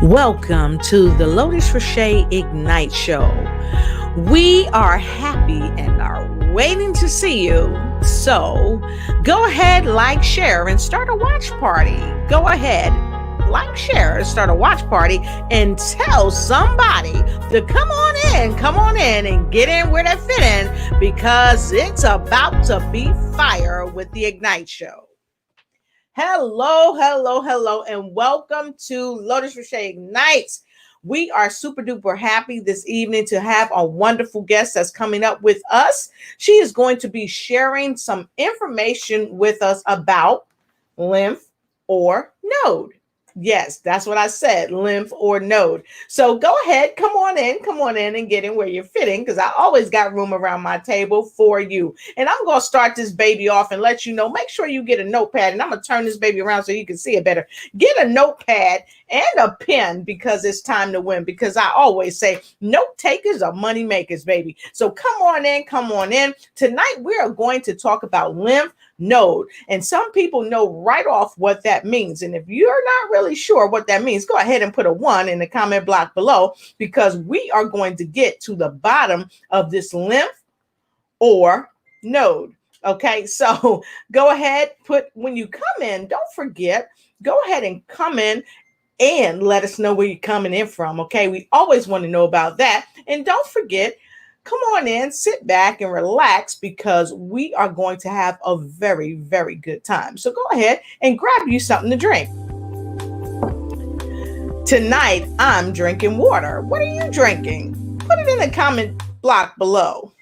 Welcome to the Lotus Crochet Ignite Show. We are happy and are waiting to see you. So go ahead, like, share, and start a watch party. Go ahead, like, share, and start a watch party and tell somebody to come on in and get in where they fit in because it's about to be fire with the Ignite Show. Hello, and welcome to Lotus Crochet Ignites. We are super duper happy this evening to have a wonderful guest that's coming up with us. She is going to be sharing some information with us about lymph or node. Yes, that's what I said, lymph or node. So go ahead, come on in and get in where you're fitting because I always got room around my table for you. And I'm going to start this baby off and let you know, make sure you get a notepad and I'm going to turn this baby around so you can see it better. Get a notepad and a pen because it's time to win because I always say note takers are money makers, baby. So come on in. Tonight we are going to talk about lymph node. And some people know right off what that means. And if you're not really sure what that means, go ahead and put a 1 in the comment block below because we are going to get to the bottom of this lymph or node. Okay, so go ahead, when you come in, don't forget, go ahead and come in and let us know where you're coming in from. Okay, we always want to know about that. And don't forget, come on in, sit back and relax because we are going to have a very, very good time. So go ahead and grab you something to drink. Tonight, I'm drinking water. What are you drinking? Put it in the comment block below.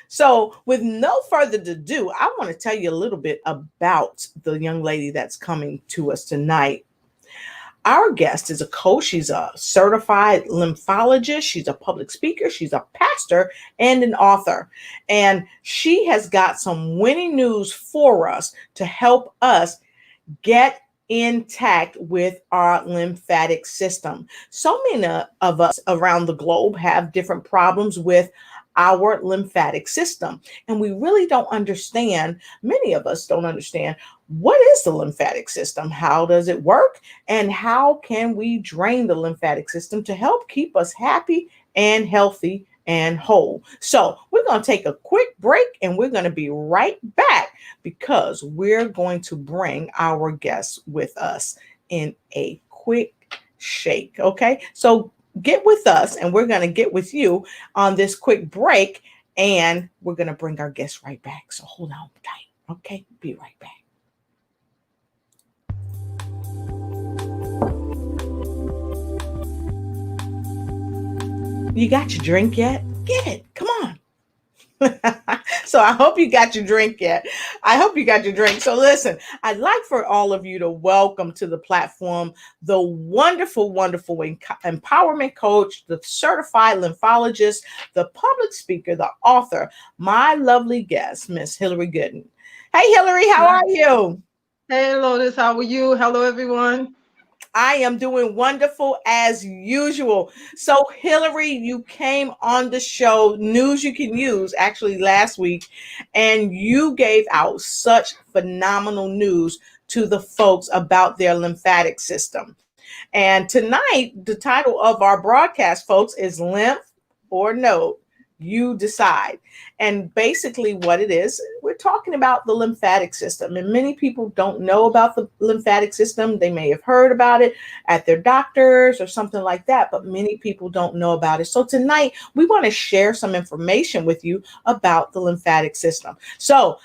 So with no further ado, I want to tell you a little bit about the young lady that's coming to us tonight. Our guest is a coach. She's a certified lymphologist. She's a public speaker. She's a pastor and an author. And she has got some winning news for us to help us get intact with our lymphatic system. So many of us around the globe have different problems with our lymphatic system. And we really don't understand, many of us don't understand, what is the lymphatic system? How does it work? And how can we drain the lymphatic system to help keep us happy and healthy and whole? So we're going to take a quick break and we're going to be right back because we're going to bring our guests with us in a quick shake. Okay, so get with us and we're going to get with you on this quick break and we're going to bring our guests right back. So hold on tight. Okay, be right back. You got your drink yet? Get it. Come on. So I hope you got your drink yet. I hope you got your drink. So listen, I'd like for all of you to welcome to the platform the wonderful, wonderful empowerment coach, the certified lymphologist, the public speaker, the author, my lovely guest, Miss Hillary Gooden. Hey, Hillary, how are you? Hey, Lotus, how are you? Hello, everyone. I am doing wonderful as usual. So, Hillary, you came on the show, News You Can Use, actually last week, and you gave out such phenomenal news to the folks about their lymphatic system. And tonight, the title of our broadcast, folks, is Lymph or Node. You decide. And basically what it is, we're talking about the lymphatic system. And many people don't know about the lymphatic system. They may have heard about it at their doctors or something like that, but many people don't know about it. So tonight we want to share some information with you about the lymphatic system. So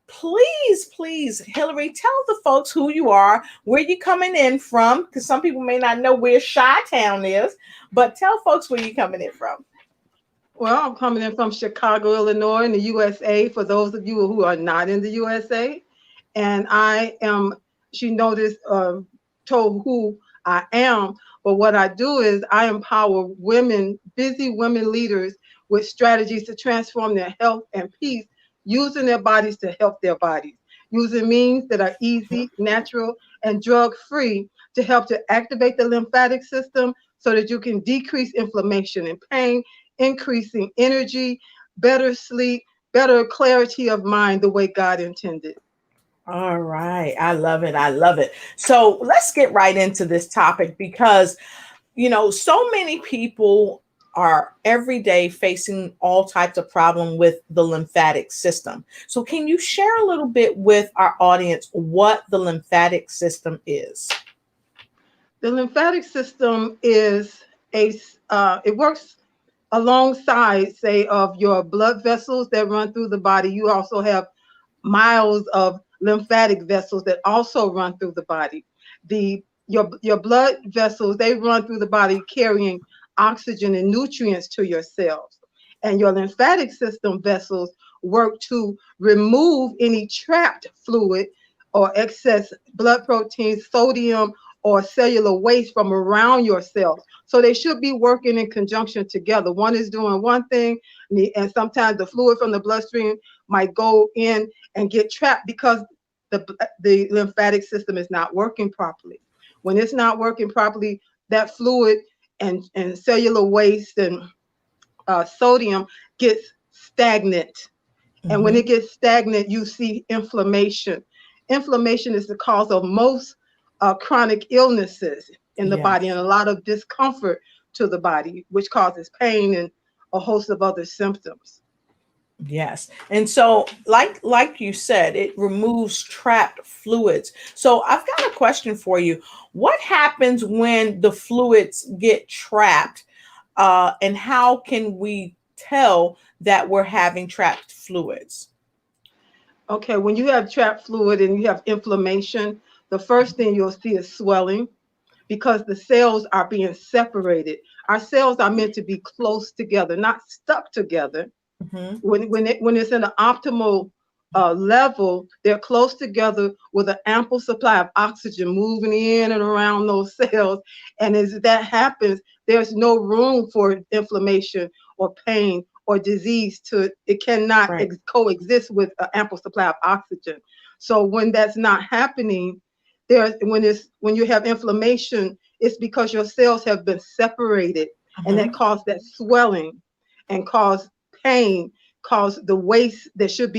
please, Hillary, tell the folks who you are, where you're coming in from, because some people may not know where Chi-Town is, but tell folks where you're coming in from. Well, I'm coming in from Chicago, Illinois, in the USA, for those of you who are not in the USA. And I am, she noticed, told who I am, but what I do is I empower women, busy women leaders with strategies to transform their health and peace, using their bodies to help their bodies, using means that are easy, natural, and drug-free to help to activate the lymphatic system so that you can decrease inflammation and pain, increasing energy, better sleep, better clarity of mind, the way God intended. All right. I love it. I love it. So let's get right into this topic because, so many people are every day facing all types of problem with the lymphatic system. So can you share a little bit with our audience what the lymphatic system is? The lymphatic system is it works alongside, say, of your blood vessels that run through the body. You also have miles of lymphatic vessels that also run through the body. Your blood vessels, they run through the body carrying oxygen and nutrients to your cells. And your lymphatic system vessels work to remove any trapped fluid or excess blood proteins, sodium, or cellular waste from around your cells. So they should be working in conjunction together. One is doing one thing, and sometimes the fluid from the bloodstream might go in and get trapped because the lymphatic system is not working properly. When it's not working properly, that fluid and cellular waste and sodium gets stagnant. And when Mhm. it gets stagnant, you see inflammation. Inflammation is the cause of most chronic illnesses in the body Yes. and a lot of discomfort to the body, which causes pain and a host of other symptoms. Yes. And so like you said, it removes trapped fluids. So I've got a question for you. What happens when the fluids get trapped? And how can we tell that we're having trapped fluids? Okay, when you have trapped fluid and you have inflammation, the first thing you'll see is swelling because the cells are being separated. Our cells are meant to be close together, not stuck together. Hmm. When it's in an optimal level, they're close together with an ample supply of oxygen moving in and around those cells. And as that happens, there's no room for inflammation or pain or disease to it cannot Right. coexist with an ample supply of oxygen. So when that's not happening, when you have inflammation, it's because your cells have been separated, and that Hmm. cause that swelling and cause pain, cause the waste that should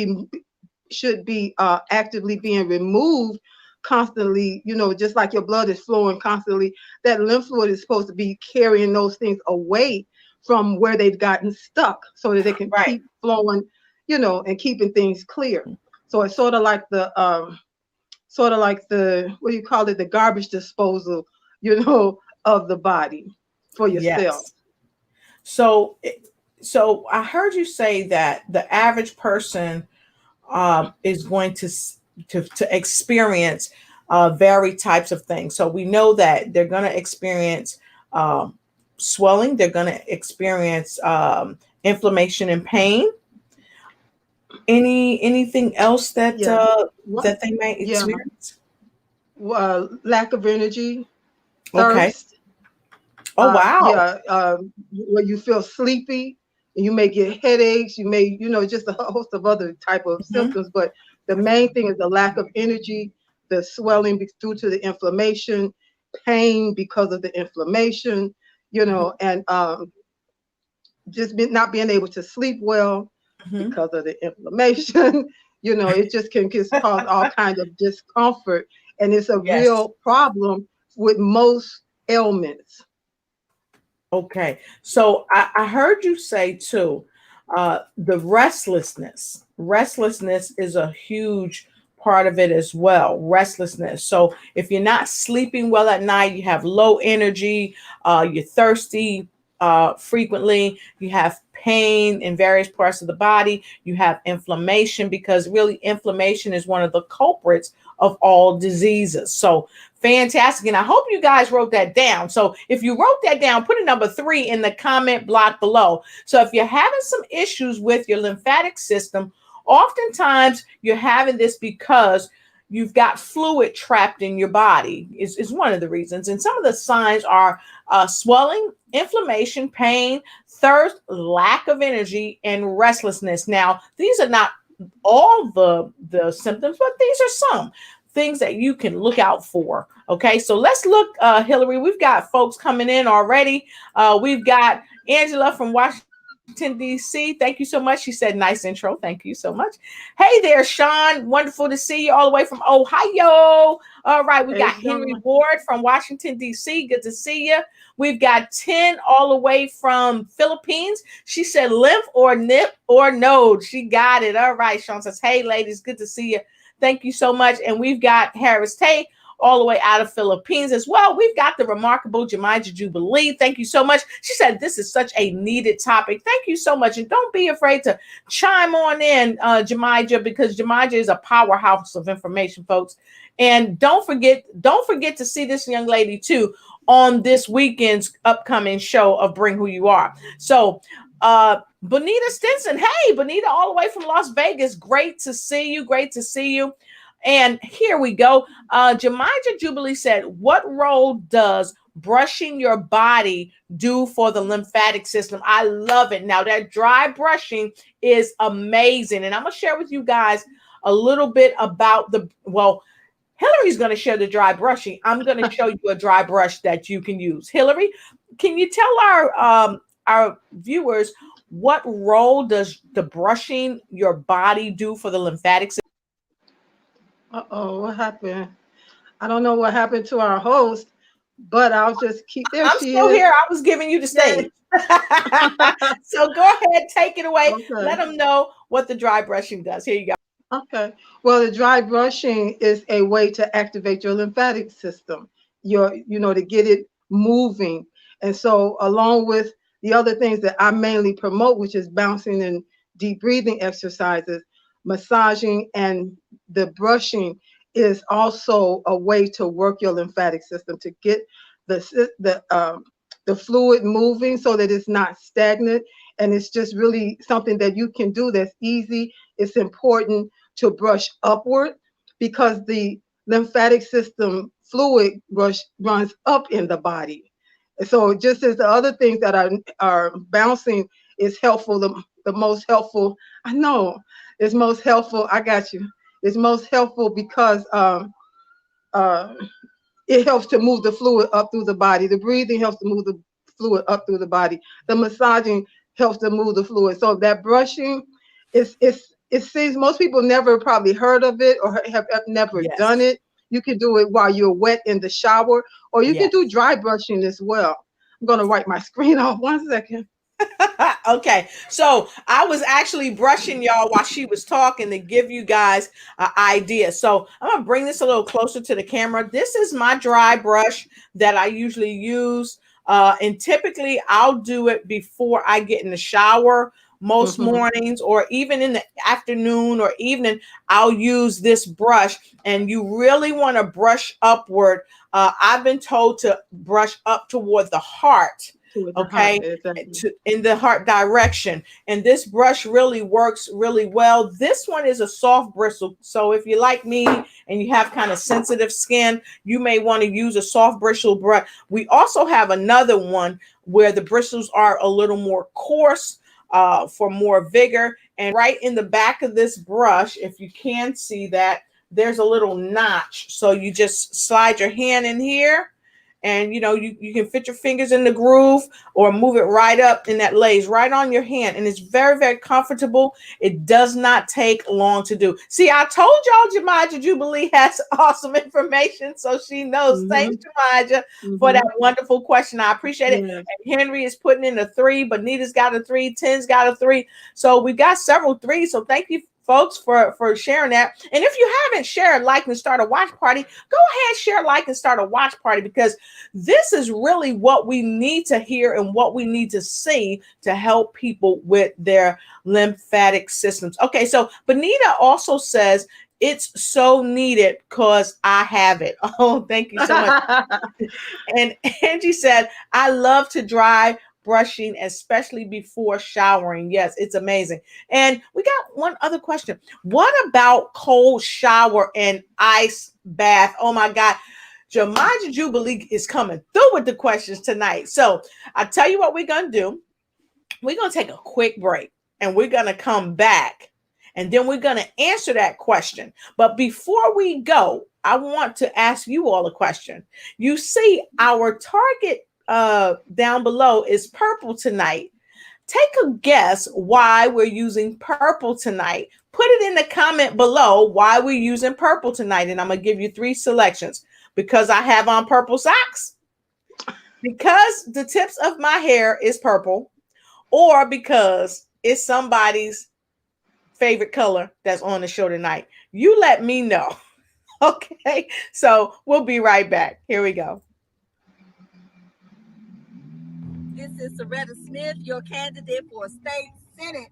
be actively being removed constantly. Just like your blood is flowing constantly, that lymph fluid is supposed to be carrying those things away from where they've gotten stuck so that they can Right. keep flowing, and keeping things clear. So it's sort of like the what do you call it, the garbage disposal, of the body for your cells. Yes. So, so I heard you say that the average person is going to experience varied types of things. So we know that they're going to experience um, swelling. They're going to experience inflammation and pain. Anything else Yeah. What? that they may Yeah. experience? Lack of energy, Okay. thirst. Oh wow. Yeah. Where you feel sleepy, you may get headaches. You may, just a host of other type of Hmm. symptoms. But the main thing is the lack of energy, the swelling due to the inflammation, pain because of the inflammation, and not being able to sleep well Hmm. because of the inflammation. It just cause all kinds of discomfort, and it's a Yes. real problem with most ailments. Okay. So I heard you say too, the restlessness. Restlessness is a huge part of it as well. Restlessness. So if you're not sleeping well at night, you have low energy, you're thirsty frequently, you have pain in various parts of the body, you have inflammation, because really inflammation is one of the culprits of all diseases. So fantastic. And I hope you guys wrote that down. So if you wrote that down, put a number 3 in the comment block below. So if you're having some issues with your lymphatic system, oftentimes you're having this because you've got fluid trapped in your body is one of the reasons. And some of the signs are swelling, inflammation, pain, thirst, lack of energy, and restlessness. Now, these are not all the symptoms, but these are some things that you can look out for. Okay, so let's look, Hillary. We've got folks coming in already. We've got Angela from Washington, DC. Thank you so much. She said, nice intro. Thank you so much. Hey there, Sean. Wonderful to see you all the way from Ohio. All right. We Hey, got Henry Sean. Ward from Washington, DC. Good to see you. We've got 10 all the way from Philippines. She said, lymph or nip or node. She got it. All right. Sean says, hey, ladies. Good to see you. Thank you so much. And we've got Harris Tate all the way out of Philippines as well. We've got the remarkable Jemija Jubilee. Thank you so much. She said this is such a needed topic. Thank you so much. And don't be afraid to chime on in, Jemija, because Jemija is a powerhouse of information, folks. And don't forget to see this young lady too on this weekend's upcoming show of Bring Who You Are. So Bonita Stinson. Hey, Bonita, all the way from Las Vegas. Great to see you. Great to see you. And here we go. Jemija Jubilee said, what role does brushing your body do for the lymphatic system? I love it. Now, that dry brushing is amazing. And I'm going to share with you guys a little bit about Hillary's going to share the dry brushing. I'm going to show you a dry brush that you can use. Hillary, can you tell our viewers what role does the brushing your body do for the lymphatic system? Uh-oh, what happened? I don't know what happened to our host, but I'll just keep there. I'm still here. I was giving you the stage. So go ahead, take it away. Okay. Let them know what the dry brushing does. Here you go. Okay. Well, the dry brushing is a way to activate your lymphatic system, to get it moving. And so along with the other things that I mainly promote, which is bouncing and deep breathing exercises, massaging, and the brushing is also a way to work your lymphatic system to get the fluid moving so that it's not stagnant. And it's just really something that you can do that's easy. It's important to brush upward because the lymphatic system fluid runs up in the body. So just as the other things that are bouncing is helpful, the most helpful, I know it's most helpful. I got you. It's most helpful because it helps to move the fluid up through the body. The breathing helps to move the fluid up through the body. The massaging helps to move the fluid. So that brushing it seems most people never probably heard of it or have never done it. You can do it while you're wet in the shower, or you can do dry brushing as well. I'm going to wipe my screen off 1 second. Okay, so I was actually brushing y'all while she was talking to give you guys an idea. So I'm gonna bring this a little closer to the camera. This is my dry brush that I usually use, and typically I'll do it before I get in the shower. Most mornings, or even in the afternoon or evening, I'll use this brush. And you really want to brush upward. I've been told to brush up toward the heart. In the heart direction, and this brush really works really well. This one is a soft bristle, so if you like me and you have kind of sensitive skin, you may want to use a soft bristle brush. We also have another one where the bristles are a little more coarse, for more vigor. And right in the back of this brush, if you can see that, there's a little notch, so you just slide your hand in here. And you can fit your fingers in the groove or move it right up, and that lays right on your hand. And it's very, very comfortable. It does not take long to do. See, I told y'all Jemija Jubilee has awesome information, so she knows. Thanks, Jemija, for that wonderful question. I appreciate it. And Henry is putting in a 3, Bonita's got a 3, 10's got a 3. So we got several 3s. So thank you, folks, for sharing that. And if you haven't shared, like, and start a watch party, go ahead, share, like, and start a watch party, because this is really what we need to hear and what we need to see to help people with their lymphatic systems. Okay, so Bonita also says it's so needed because I have it. Oh, thank you so much. And Angie said, I love to dry brushing, especially before showering. Yes, it's amazing. And we got one other question. What about cold shower and ice bath? Oh my God. Jemija Jubilee is coming through with the questions tonight. So I tell you what we're going to do. We're going to take a quick break, and we're going to come back, and then we're going to answer that question. But before we go, I want to ask you all a question. You see, our target down below is purple tonight. take a guess why we're using purple tonight. Put it in the comment below why we're using purple tonight. And I'm going to give you 3 selections. Because I have on purple socks, because the tips of my hair is purple, or because it's somebody's favorite color that's on the show tonight. You let me know. Okay, so we'll be right back. Here we go. This is Soretta Smith, your candidate for State Senate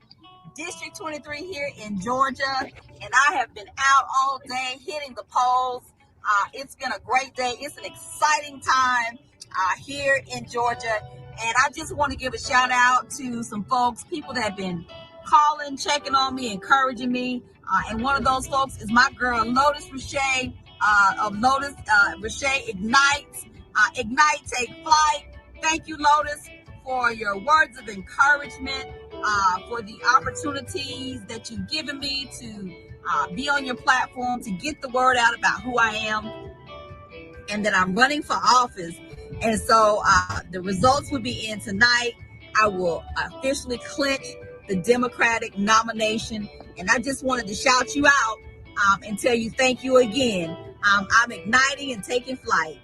District 23 here in Georgia, and I have been out all day hitting the polls. It's been a great day. It's an exciting time here in Georgia, and I just want to give a shout out to some folks, people that have been calling, checking on me, encouraging me, and one of those folks is my girl Lotus Richey of Lotus Richey Ignite. Ignite, take flight. Thank you, Lotus, for your words of encouragement, for the opportunities that you've given me to be on your platform, to get the word out about who I am and that I'm running for office. And so the results will be in tonight. I will officially clinch the Democratic nomination. And I just wanted to shout you out and tell you thank you again. I'm igniting and taking flight.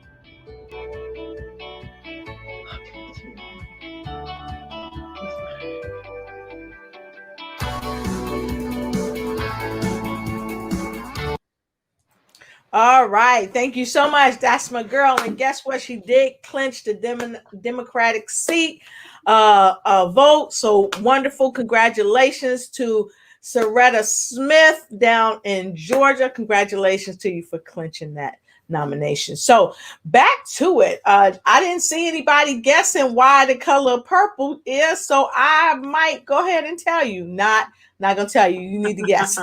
All right. Thank you so much. That's my girl. And guess what? She did clinch the Democratic seat vote. So wonderful. Congratulations to Soretta Smith down in Georgia. Congratulations to you for clinching that nomination. So back to it. I didn't see anybody guessing why the color purple is. So I might go ahead and tell you. Not gonna tell you. You need to guess.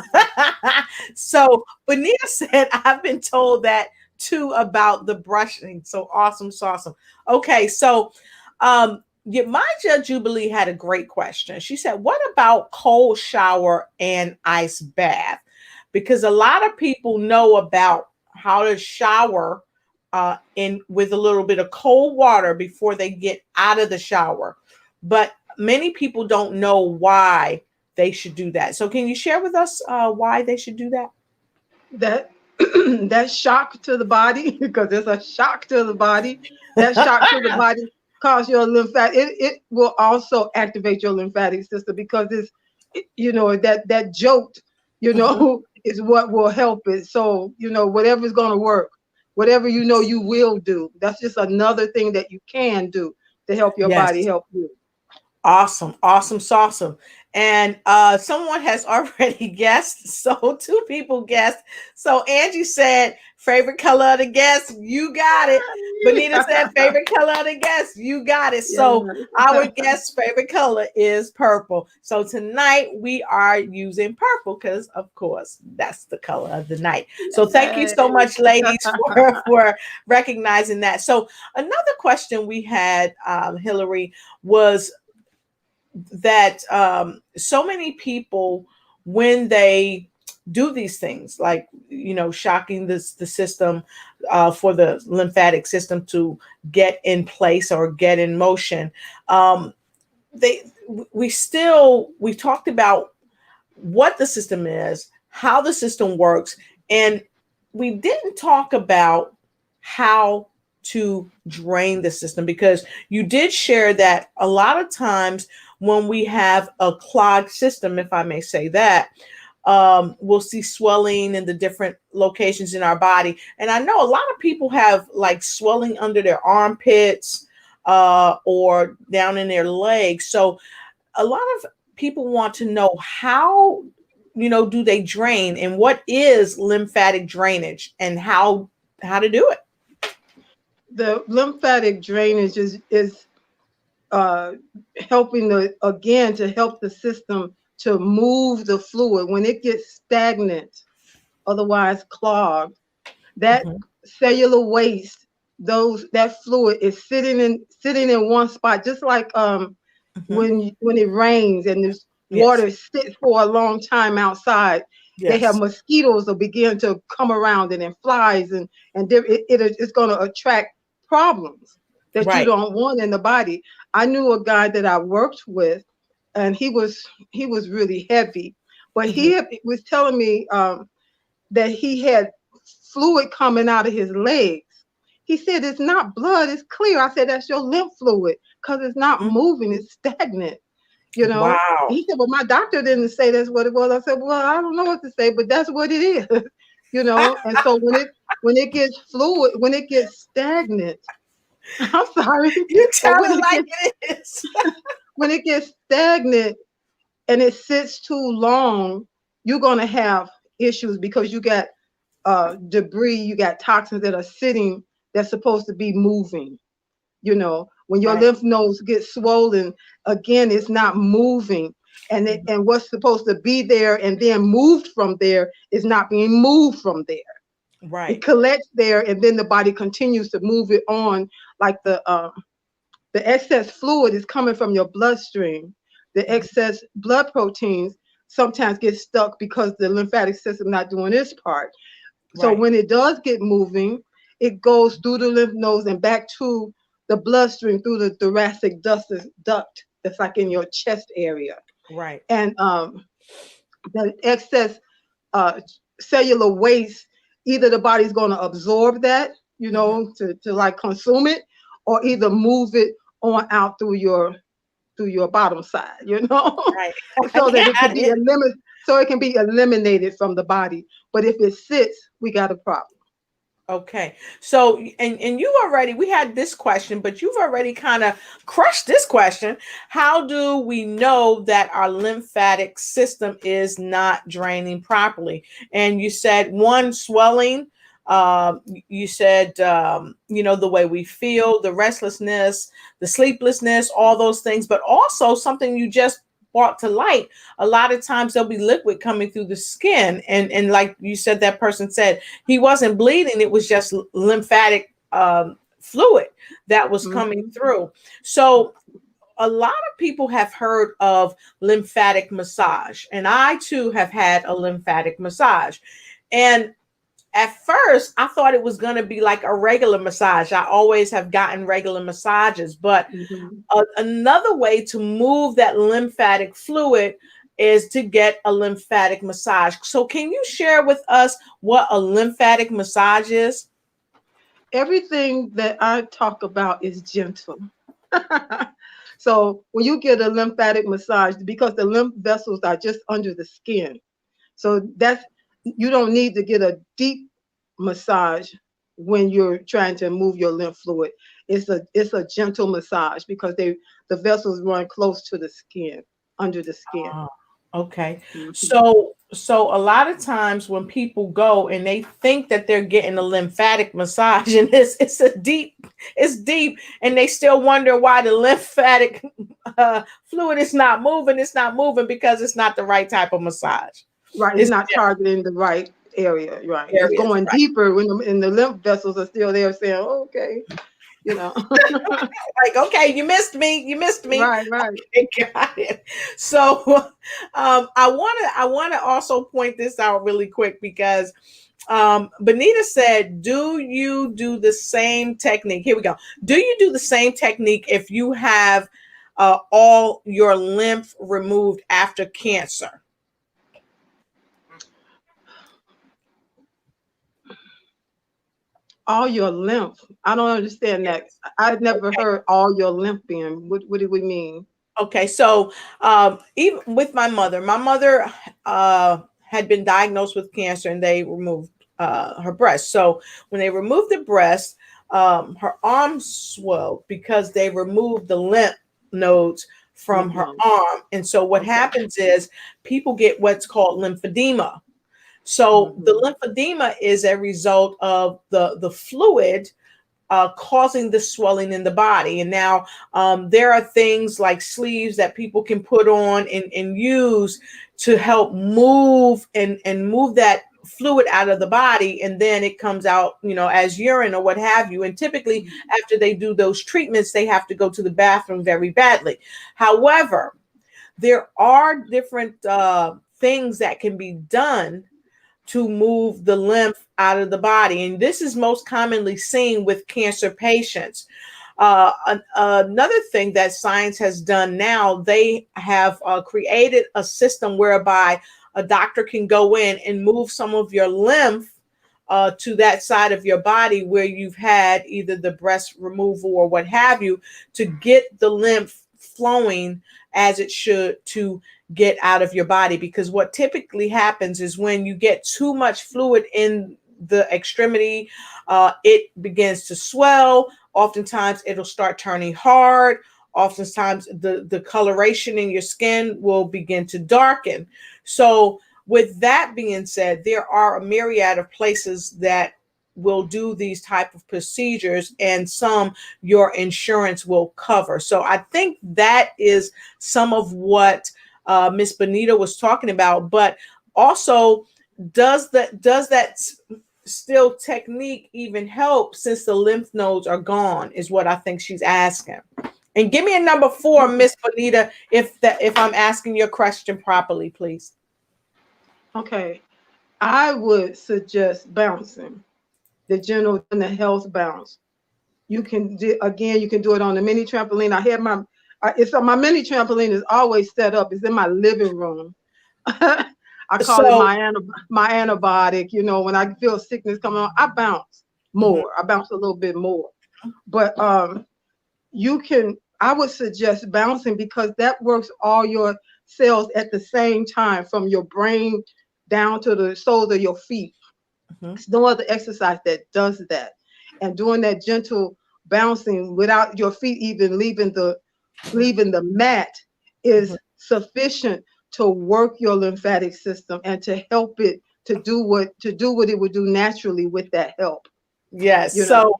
So Bonita said, "I've been told that too about the brushing." So awesome, so awesome. Okay, so Maja Jubilee had a great question. She said, "What about cold shower and ice bath?" Because a lot of people know about how to shower in with a little bit of cold water before they get out of the shower, but many people don't know why they should do that. So can you share with us why they should do that? That shock to the body, because it's a shock to the body. That shock to the body cause your lymphatic. It will also activate your lymphatic system, because it's, that jolt, is what will help it. So, whatever's going to work, whatever you will do. That's just another thing that you can do to help your body help you. Awesome. And someone has already guessed. So 2 people guessed. So Angie said favorite color of the guest. You got it. Bonita said favorite color of the guest. You got it. So our guest's favorite color is purple. So tonight we are using purple because, of course, that's the color of the night. So thank you so much, ladies, for recognizing that. So another question we had, Hillary, was that so many people, when they do these things, like shocking the system for the lymphatic system to get in place or get in motion, we talked about what the system is, how the system works, and we didn't talk about how to drain the system, because you did share that a lot of times when we have a clogged system, if I may say that, we'll see swelling in the different locations in our body. And I know a lot of people have like swelling under their armpits or down in their legs. So a lot of people want to know how, do they drain, and what is lymphatic drainage and how to do it. The lymphatic drainage is helping to help the system to move the fluid when it gets stagnant, otherwise clogged. That cellular waste, that fluid is sitting in one spot, just like when it rains and this water sits for a long time outside. They have mosquitoes that begin to come around it, and flies, and it's going to attract problems that you don't want in the body. I knew a guy that I worked with and he was really heavy, but Mhm. was telling me that he had fluid coming out of his legs. He said it's not blood, it's clear. I said that's your lymph fluid because it's not Mhm. moving, it's stagnant. You know, Wow. he said, well, my doctor didn't say that's what it was. I said, well, I don't know what to say, but that's what it is. You know, and so when it gets fluid, when it gets stagnant, I'm sorry, You but tell it like it is. when it gets stagnant and it sits too long, you're gonna have issues because you got debris, you got toxins that are sitting that's supposed to be moving. You know, when your Right. lymph nodes get swollen, again, it's not moving. Mhm. And what's supposed to be there and then moved from there is not being moved from there. It Right. collects there, and then the body continues to move it on. Like the excess fluid is coming from your bloodstream. The Mhm. excess blood proteins sometimes get stuck because the lymphatic system not doing its part. So Right. when it does get moving, it goes through the lymph nodes and back to the bloodstream through the thoracic duct that's like in your chest area. Right. And the excess uh, cellular waste, either the body's going to absorb that, you Mhm. know, to like consume it, or either move it on out through your bottom side, you know, Right. so that Yeah, it I can be did. eliminated from the body. But if it sits, we got a problem. Okay. So, and you already, we had this question, but you've already kind of crushed this question. How do we know that our lymphatic system is not draining properly? And you said one, swelling. You said, the way we feel, the restlessness, the sleeplessness, all those things, but also something you just brought to light. A lot of times there'll be liquid coming through the skin. And like you said, that person said, he wasn't bleeding. It was just lymphatic fluid that was coming Mhm. through. So a lot of people have heard of lymphatic massage, and I too have had a lymphatic massage. And at first, I thought it was going to be like a regular massage. I always have gotten regular massages, but Mhm. another way to move that lymphatic fluid is to get a lymphatic massage. So, can you share with us what a lymphatic massage is? Everything that I talk about is gentle. So when you get a lymphatic massage, because the lymph vessels are just under the skin, so that's you don't need to get a deep massage when you're trying to move your lymph fluid. It's a gentle massage because the vessels run close to the skin, under the skin. Ah, okay. Mhm. So a lot of times when people go and they think that they're getting a lymphatic massage, and it's deep, and they still wonder why the lymphatic fluid is not moving. It's not moving because it's not the right type of massage. Right, it's It's not targeting the right area. Right, it's areas, going right? deeper when the lymph vessels are still there, saying, oh, "Okay, you know." Like, okay, you missed me. You missed me. Right, right. Okay, got it. So, I wanna also point this out really quick because Benita said, "Do you do the same technique?" Here we go. Do you do the same technique if you have all your lymph removed after cancer? All your lymph. I don't understand that. Yes. I've never Okay. heard all your lymph being. What do we mean? Okay, so even with my mother had been diagnosed with cancer, and they removed her breast. So when they removed the breast, her arm swelled because they removed the lymph nodes from her Mm-hmm. arm. And so what Okay. happens is people get what's called lymphedema. So the Mm-hmm. lymphedema is a result of the fluid causing the swelling in the body. And now there are things like sleeves that people can put on and use to help move and move that fluid out of the body, and then it comes out, as urine or what have you. And typically after they do those treatments, they have to go to the bathroom very badly. However, there are different things that can be done to move the lymph out of the body. And this is most commonly seen with cancer patients. Another thing that science has done now, they have created a system whereby a doctor can go in and move some of your lymph to that side of your body where you've had either the breast removal or what have you, to get the lymph flowing as it should to get out of your body. Because what typically happens is when you get too much fluid in the extremity, it begins to swell. Oftentimes it'll start turning hard. Oftentimes the coloration in your skin will begin to darken. So with that being said, there are a myriad of places that will do these type of procedures, and some your insurance will cover. So I think that is some of what Miss Benita was talking about. But also, does that still technique even help since the lymph nodes are gone, is what I think she's asking. And give me a number 4, Miss Benita, if I'm asking your question properly, please. Okay. I would suggest bouncing, the general and the health bounce. You can do, again, you can do it on the mini trampoline. I had my, it's my mini trampoline is always set up. It's in my living room. I call it my antibiotic. You know, when I feel sickness coming on, I bounce more. I bounce a little bit more. But you can, I would suggest bouncing because that works all your cells at the same time, from your brain down to the soles of your feet. There's no other exercise that does that. And doing that gentle bouncing without your feet even leaving the mat is sufficient to work your lymphatic system and to help it to do what it would do naturally with that help. Yes. You know? So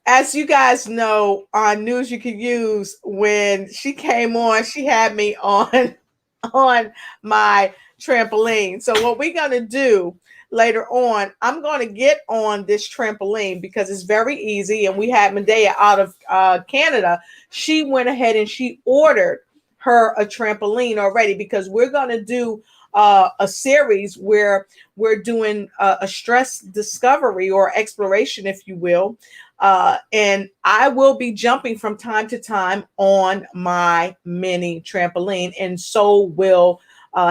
as you guys know, on News You Can Use, when she came on, she had me on my trampoline. So what we're going to do later on, I'm going to get on this trampoline because it's very easy. And we had Medea out of Canada. She went ahead and she ordered her a trampoline already, because we're going to do a series where we're doing a stress discovery or exploration, if you will. And I will be jumping from time to time on my mini trampoline, and so will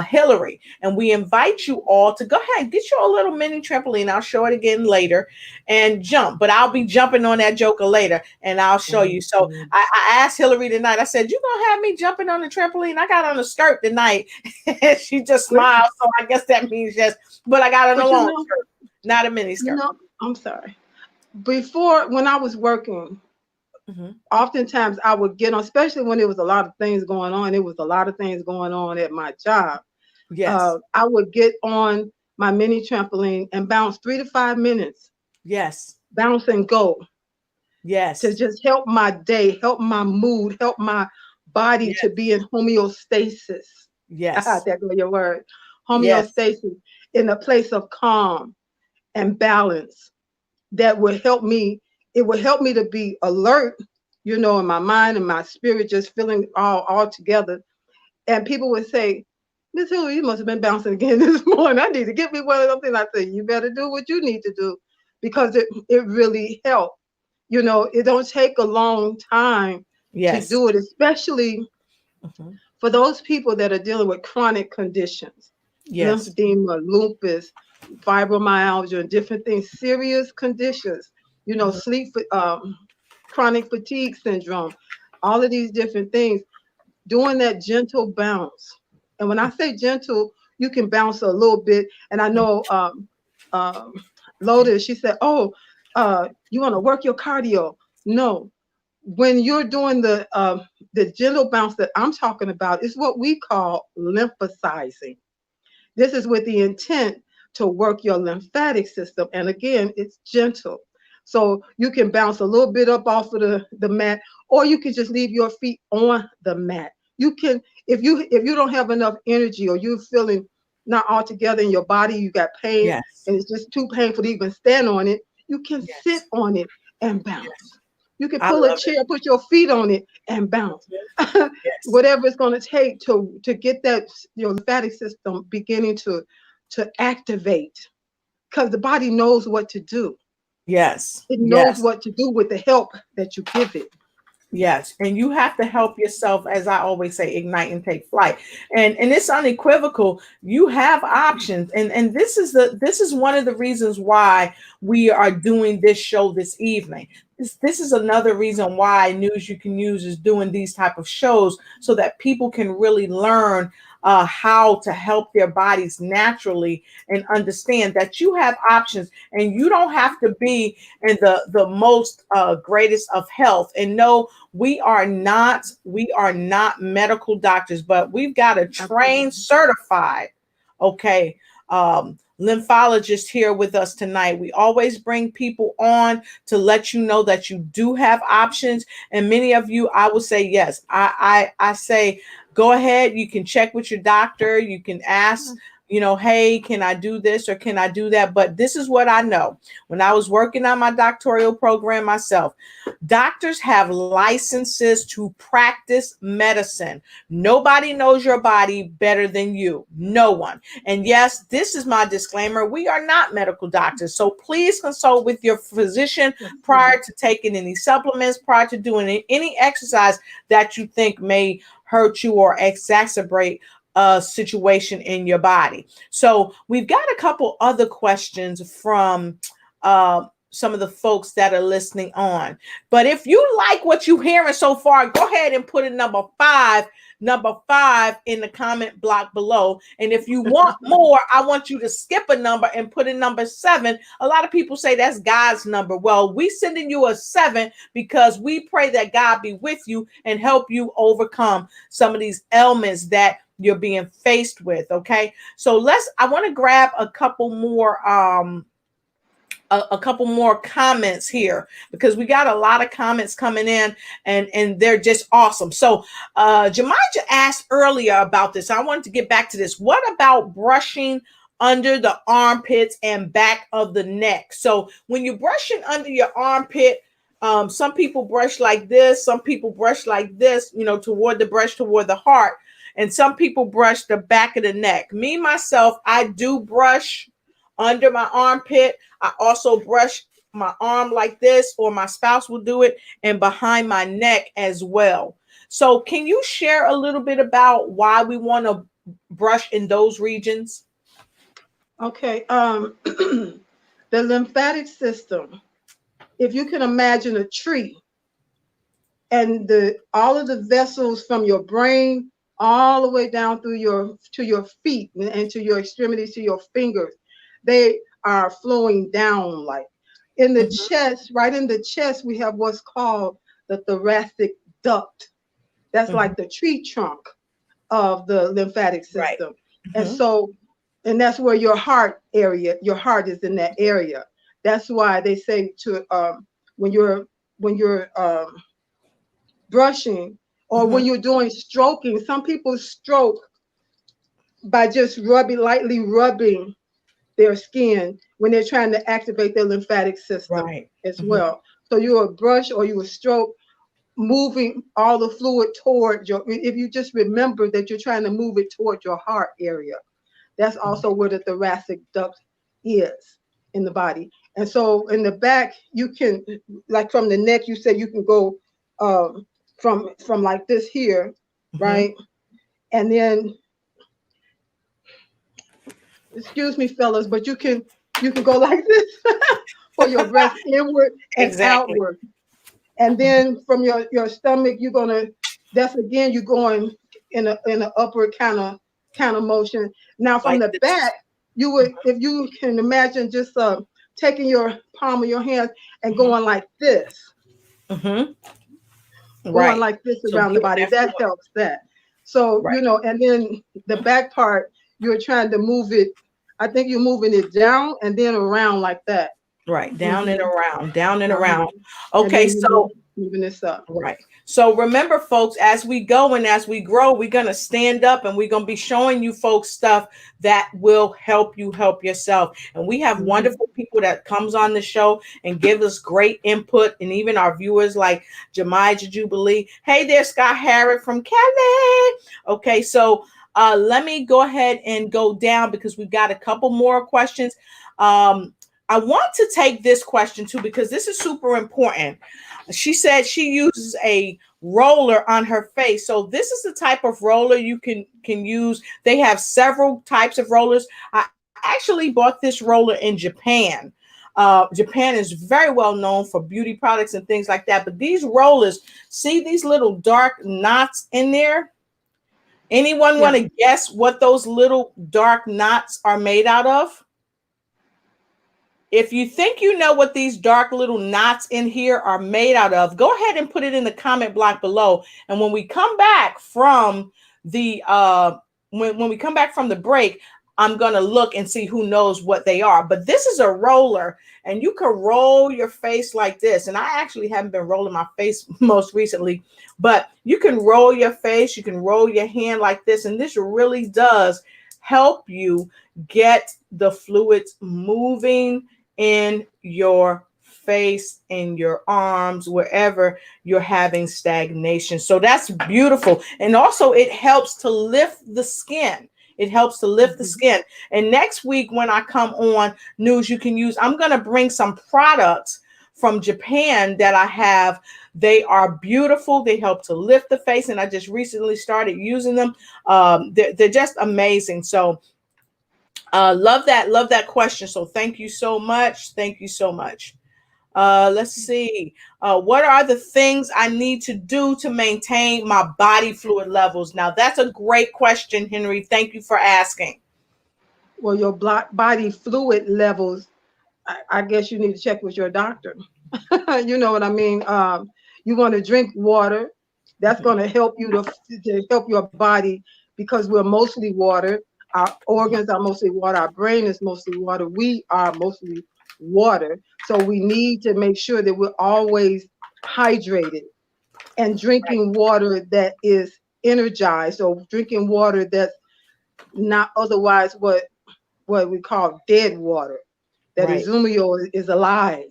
Hillary. And we invite you all to go ahead, get your little mini trampoline. I'll show it again later and jump, but I'll be jumping on that joker later and I'll show you. So I asked Hillary tonight, I said, you gonna have me jumping on the trampoline? I got on a skirt tonight. And she just smiled. So I guess that means yes, but I got on a long skirt, not a mini skirt. No, I'm sorry. Before, when I was working, oftentimes I would get on, especially when there was a lot of things going on. It was a lot of things going on at my job. Yes. I would get on my mini trampoline and bounce 3 to 5 minutes. Yes. Bounce and go. Yes. To just help my day, help my mood, help my body to be in homeostasis. Yes. That's your word. Homeostasis, in a place of calm and balance. That would help me. It would help me to be alert, you know, in my mind and my spirit, just feeling all together. And people would say, Miss Hillary, you must have been bouncing again this morning. I need to get me one of those things. I say, you better do what you need to do, because it really helped. You know, it don't take a long time to do it, especially for those people that are dealing with chronic conditions, lymphedema, lupus, fibromyalgia, and different things, serious conditions, you know, chronic fatigue syndrome, all of these different things, doing that gentle bounce. And when I say gentle, you can bounce a little bit. And I know Lotus, she said, oh, you want to work your cardio? No. When you're doing the gentle bounce that I'm talking about, is what we call lymphasizing. This is with the intent to work your lymphatic system. And again, it's gentle. So you can bounce a little bit up off of the mat, or you can just leave your feet on the mat. You can, if you don't have enough energy, or you're feeling not all together in your body, you got pain, and it's just too painful to even stand on it, you can sit on it and bounce. You can pull a chair, put your feet on it and bounce. Whatever it's going to take to get that your lymphatic system beginning to activate, because the body knows what to do. Yes. It knows what to do with the help that you give it. Yes, and you have to help yourself, as I always say, ignite and take flight. And it's unequivocal. You have options, and this is one of the reasons why we are doing this show this evening. This is another reason why News You Can Use is doing these type of shows so that people can really learn how to help their bodies naturally and understand that you have options and you don't have to be in the most greatest of health. And no, we are not medical doctors, but we've got a trained, certified, okay, lymphologist here with us tonight. We always bring people on to let you know that you do have options. And many of you, I will say, yes, I say, go ahead. You can check with your doctor. You can ask, hey, can I do this or can I do that? But this is what I know. When I was working on my doctoral program myself, doctors have licenses to practice medicine. Nobody knows your body better than you. No one. And yes, this is my disclaimer. We are not medical doctors. So please consult with your physician prior to taking any supplements, prior to doing any exercise that you think may hurt you or exacerbate a situation in your body. So we've got a couple other questions from some of the folks that are listening on. But if you like what you're hearing so far, go ahead and put in number five in the comment block below. And if you want more, I want you to skip a number and put in number 7. A lot of people say that's God's number. Well, we sending you a 7 because we pray that God be with you and help you overcome some of these ailments that you're being faced with. Okay. So I want to grab a couple more comments here because we got a lot of comments coming in and they're just awesome. So Jemija asked earlier about this. I wanted to get back to this. What about brushing under the armpits and back of the neck? So when you're brushing under your armpit, some people brush like this, some people brush like this, toward the heart, and some people brush the back of the neck. Me, myself, I do brush under my armpit. I also brush my arm like this, or my spouse will do it, and behind my neck as well. So can you share a little bit about why we want to brush in those regions? Okay. The lymphatic system, if you can imagine a tree and all of the vessels from your brain all the way down through to your feet and to your extremities, to your fingers, they are flowing down. Like in the chest, right in the chest, we have what's called the thoracic duct. That's like the tree trunk of the lymphatic system. Right. And that's where your heart is in that area. That's why they say to when you're brushing or when you're doing stroking, some people stroke by just lightly rubbing their skin when they're trying to activate their lymphatic system as well. So you will brush or you will stroke, moving all the fluid toward if you just remember that you're trying to move it toward your heart area. That's also where the thoracic duct is in the body. And so in the back, you can, like from the neck, you said you can go from like this here, right? And then, excuse me, fellas, but you can go like this for your breath inward and outward. And then from your stomach, you're going going in an upward kind of motion. Now from like the back, you would, if you can imagine, just taking your palm of your hand and going like this. Going like this around the body. That helps that. So, and then the back part, you're trying to move it. I think you're moving it down and then around like that. Right. Down and around, down and around. Okay. So moving this up. Right. So remember, folks, as we go and as we grow, we're going to stand up and we're going to be showing you folks stuff that will help you help yourself. And we have wonderful people that comes on the show and give us great input. And even our viewers like Jemija Jubilee. Hey there, Scott Harrod from Cali. Okay. So let me go ahead and go down because we've got a couple more questions. I want to take this question too, because this is super important. She said she uses a roller on her face. So this is the type of roller you can use. They have several types of rollers. I actually bought this roller in Japan. Japan is very well known for beauty products and things like that. But these rollers, see these little dark knots in there? Anyone want Yeah. to guess what those little dark knots are made out of? If you think you know what these dark little knots in here are made out of, go ahead and put it in the comment block below. And when we come back from the when we come back from the break, I'm gonna look and see who knows what they are. But this is a roller, and you can roll your face like this. And I actually haven't been rolling my face most recently, but you can roll your face, you can roll your hand like this, and this really does help you get the fluids moving in your face, in your arms, wherever you're having stagnation. So that's beautiful. And also it helps to lift the skin. It helps to lift the skin. And next week when I come on News You Can Use, I'm going to bring some products from Japan that I have. They are beautiful. They help to lift the face. And I just recently started using them. They're just amazing. So love that question. So thank you so much. Thank you so much. Let's see. What are the things I need to do to maintain my body fluid levels? Now, that's a great question, Henry. Thank you for asking. Well, your body fluid levels, I guess you need to check with your doctor. You know what I mean? You want to drink water. That's going to help you to help your body, because we're mostly water. Our organs are mostly water. Our brain is mostly water. We are mostly water. So we need to make sure that we're always hydrated and drinking water that is energized, or drinking water that's not otherwise what we call dead water. That Right. Izumio is alive.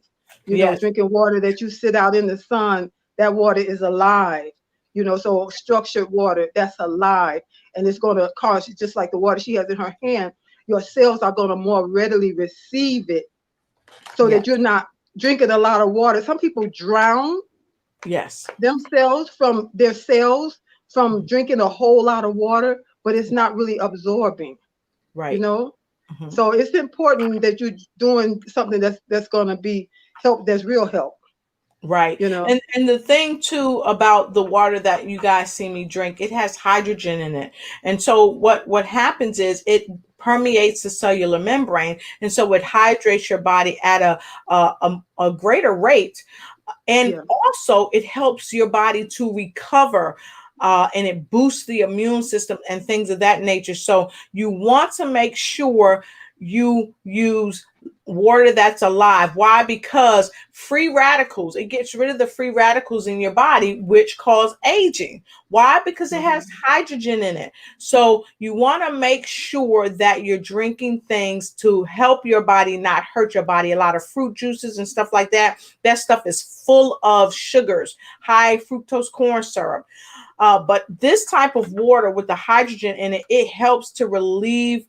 You know, Yes. drinking water that you sit out in the sun, that water is alive. You know, so structured water, that's alive. And it's going to cause, just like the water she has in her hand, your cells are going to more readily receive it, so that you're not drinking a lot of water. Some people drown Yes. themselves from their cells from drinking a whole lot of water, but it's not really absorbing, Right. you know? So it's important that you're doing something that's going to be help, that's real help. Right. You know? And the thing too about the water that you guys see me drink, it has hydrogen in it. And so what happens is it permeates the cellular membrane, and so it hydrates your body at a greater rate. And also it helps your body to recover, and it boosts the immune system and things of that nature. So you want to make sure you use water that's alive. Why? Because free radicals, it gets rid of the free radicals in your body, which cause aging. Why? Because it has hydrogen in it. So you want to make sure that you're drinking things to help your body, not hurt your body. A lot of fruit juices and stuff like that. That stuff is full of sugars, high fructose corn syrup. But this type of water with the hydrogen in it, it helps to relieve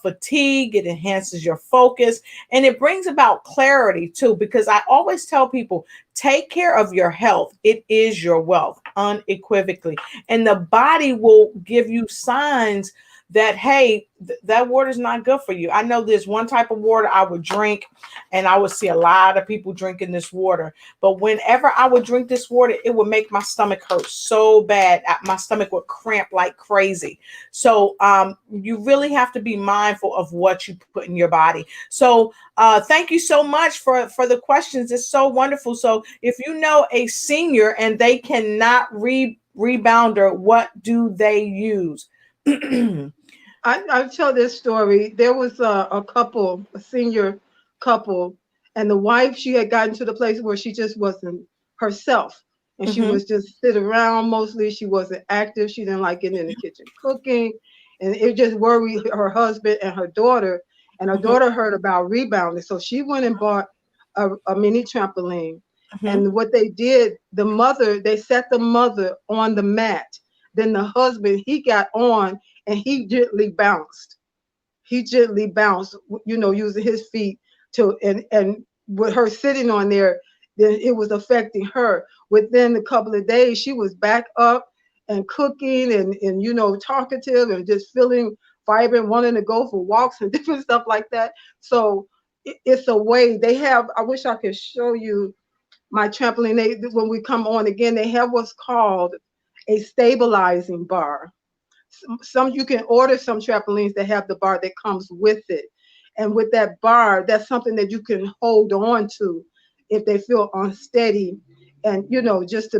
fatigue. It enhances your focus, and it brings about clarity too, because I always tell people, take care of your health. It is your wealth, unequivocally. And the body will give you signs that, hey, that water is not good for you. I know there's one type of water I would drink, and I would see a lot of people drinking this water. But whenever I would drink this water, it would make my stomach hurt so bad. My stomach would cramp like crazy. So you really have to be mindful of what you put in your body. So thank you so much for the questions. It's so wonderful. So if you know a senior and they cannot rebounder, what do they use? I tell this story. There was a couple, a senior couple, and the wife, she had gotten to the place where she just wasn't herself. And she was just sit around mostly. She wasn't active. She didn't like getting in the kitchen cooking. And it just worried her husband and her daughter. And her daughter heard about rebounding. So she went and bought a mini trampoline. And what they did, they set the mother on the mat. Then the husband, he got on and he gently bounced. He gently bounced, you know, using his feet and with her sitting on there, then it was affecting her. Within a couple of days, she was back up and cooking and talkative and just feeling vibrant, wanting to go for walks and different stuff like that. So it's a way they have. I wish I could show you my trampoline. When we come on again, they have what's called a stabilizing bar. Some you can order some trampolines that have the bar that comes with it, and with that bar, that's something that you can hold on to if they feel unsteady, and just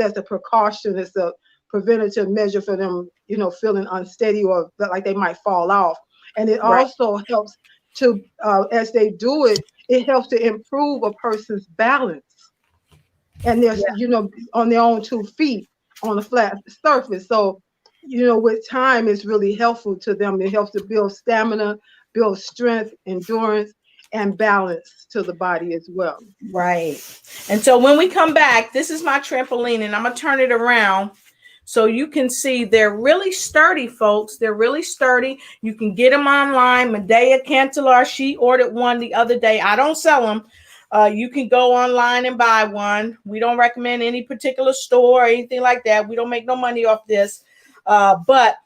as a precaution, as a preventative measure for them, feeling unsteady or like they might fall off. And it Right. also helps to as they do it, it helps to improve a person's balance, and they're on their own 2 feet on a flat surface. So with time, it's really helpful to them. It helps to build stamina, build strength, endurance, and balance to the body as well. Right. And so when we come back, this is my trampoline, and I'm going to turn it around so you can see they're really sturdy, folks. They're really sturdy. You can get them online. Medea Cantelar, she ordered one the other day. I don't sell them. You can go online and buy one. We don't recommend any particular store or anything like that. We don't make no money off this. But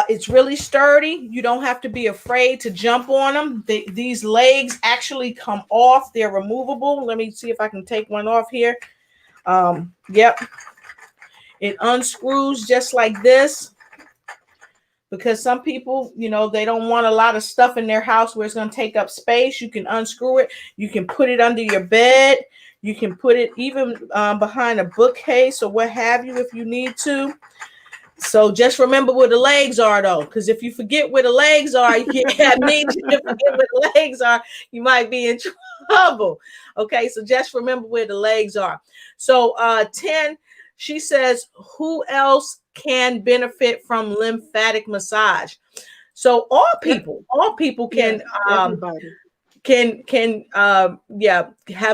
it's really sturdy. You don't have to be afraid to jump on them. These legs actually come off. They're removable. Let me see if I can take one off here. Yep. It unscrews just like this, because some people, they don't want a lot of stuff in their house where it's going to take up space. You can unscrew it. You can put it under your bed. You can put it even behind a bookcase or what have you if you need to. So just remember where the legs are, though, because if you forget where the legs are, that means you forget where the legs are, you might be in trouble. Okay, so just remember where the legs are. So 10, she says, who else can benefit from lymphatic massage? So all people can have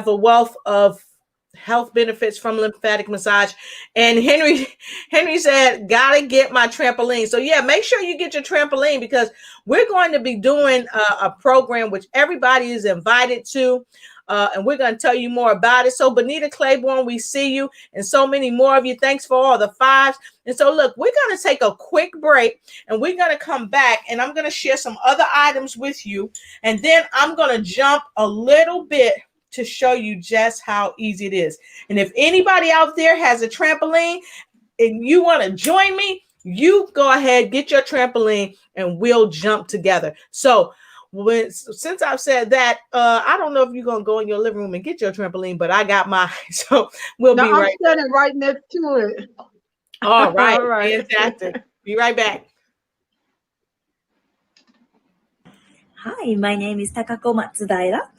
a wealth of health benefits from lymphatic massage. And Henry said, gotta get my trampoline. So yeah, make sure you get your trampoline, because we're going to be doing a program which everybody is invited to. And we're going to tell you more about it. So Benita Claiborne, we see you, and so many more of you. Thanks for all the 5s. And so look, we're going to take a quick break, and we're going to come back, and I'm going to share some other items with you. And then I'm going to jump a little bit to show you just how easy it is. And if anybody out there has a trampoline and you want to join me, you go ahead, get your trampoline, and we'll jump together. So since I've said that, I don't know if you're gonna go in your living room and get your trampoline, but I got mine, so we'll be right. I'm standing right next to it. All right, all right. Fantastic. Be right back. Hi, my name is Takako Matsudaira.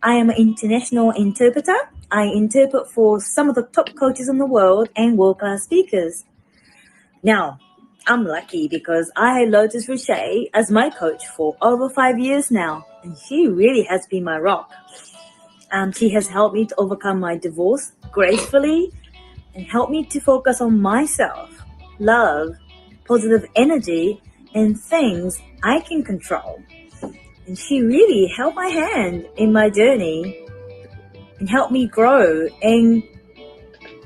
I am an international interpreter. I interpret for some of the top coaches in the world and world-class speakers. Now, I'm lucky because I had Lotus Richey as my coach for over 5 years now, and she really has been my rock. She has helped me to overcome my divorce gracefully and helped me to focus on myself, love, positive energy, and things I can control. And she really held my hand in my journey and helped me grow and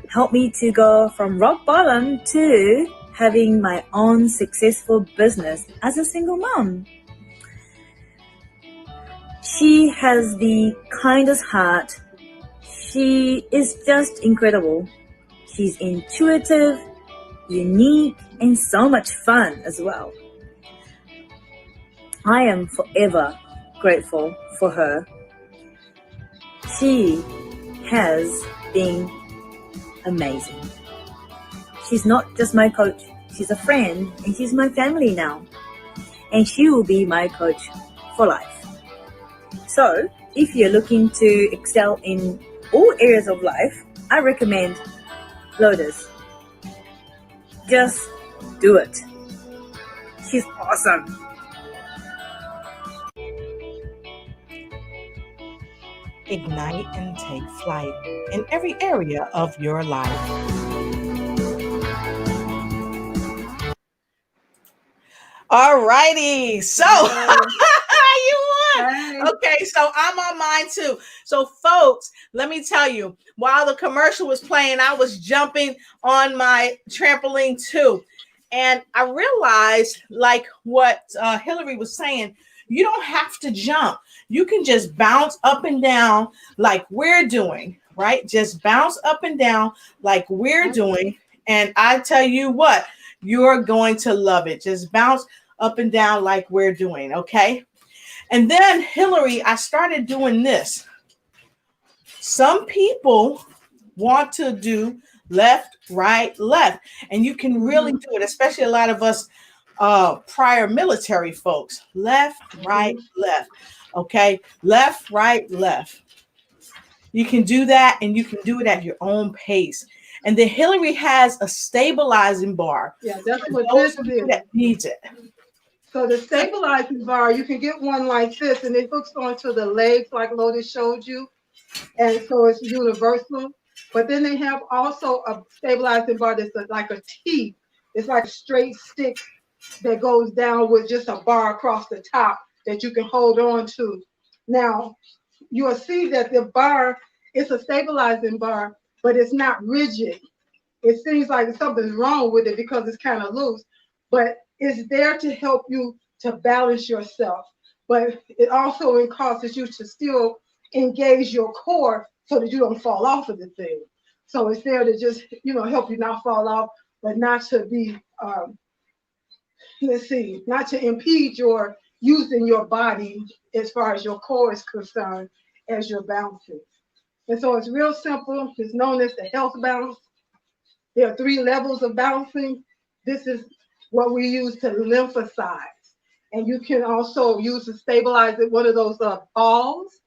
helped me to go from rock bottom to having my own successful business as a single mom. She has the kindest heart. She is just incredible. She's intuitive, unique, and so much fun as well. I am forever grateful for her. She has been amazing. She's not just my coach, she's a friend, and she's my family now. And she will be my coach for life. So, if you're looking to excel in all areas of life, I recommend Lotus. Just do it. She's awesome. Ignite and take flight in every area of your life. All righty. So, you won. Okay, so I'm on mine too. So, folks, let me tell you, while the commercial was playing, I was jumping on my trampoline too. And I realized, like what Hillary was saying, you don't have to jump. You can just bounce up and down like we're doing, right? Just bounce up and down like we're doing. And I tell you what, you're going to love it. Just bounce up and down like we're doing, okay? And then, Hillary, I started doing this. Some people want to do left, right, left. And you can really do it, especially a lot of us prior military folks. Left, right, left. Okay. Left, right, left. You can do that, and you can do it at your own pace. And then Hillary has a stabilizing bar. Yeah, that's For what those this of you is. that needs it. So the stabilizing bar, you can get one like this, and it hooks onto the legs like Lotus showed you. And so it's universal. But then they have also a stabilizing bar that's like a T. It's like a straight stick that goes down with just a bar across the top that you can hold on to. Now, you'll see that the bar is a stabilizing bar, but it's not rigid. It seems like something's wrong with it because it's kind of loose, but it's there to help you to balance yourself. But it also causes you to still engage your core so that you don't fall off of the thing. So it's there to just, help you not fall off, but not to be, not to impede your using your body as far as your core is concerned as you're bouncing. And so it's real simple. It's known as the health bounce. There are 3 levels of bouncing. This is what we use to lymphocyze. And you can also use to stabilize it, one of those balls,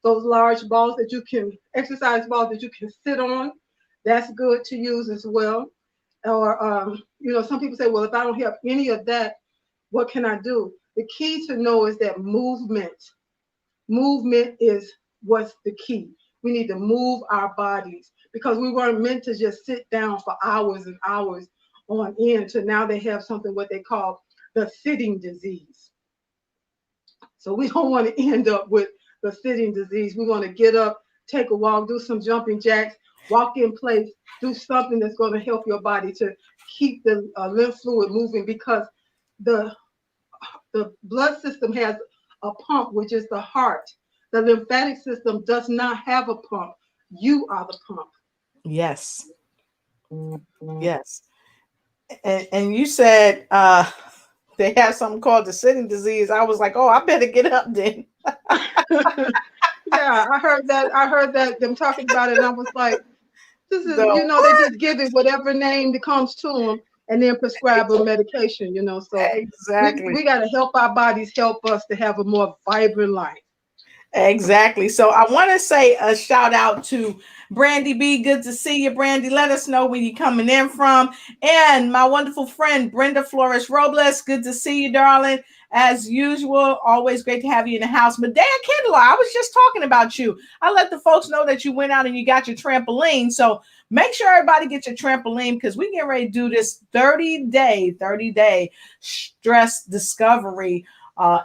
those large balls that you can, exercise balls that you can sit on. That's good to use as well. Or, some people say, well, if I don't have any of that, what can I do? The key to know is that movement is what's the key. We need to move our bodies because we weren't meant to just sit down for hours and hours on end. So now they have something what they call the sitting disease. So we don't want to end up with the sitting disease. We want to get up, take a walk, do some jumping jacks, walk in place, do something that's going to help your body to keep the lymph fluid moving because the blood system has a pump, which is the heart. The lymphatic system does not have a pump. You are the pump. Yes. Yes. And you said they have something called the sitting disease. I was like, oh, I better get up then. Yeah, I heard that. I heard that them talking about it, and I was like, this is, So they just give it whatever name that comes to them and then prescribe a medication, So exactly. we got to help our bodies help us to have a more vibrant life. Exactly. So I want to say a shout out to Brandy B. Good to see you, Brandy. Let us know where you're coming in from. And my wonderful friend, Brenda Flores Robles. Good to see you, darling. As usual, always great to have you in the house. Medea Kindler, I was just talking about you. I let the folks know that you went out and you got your trampoline. So make sure everybody get your trampoline because we get ready to do this 30-day stress discovery,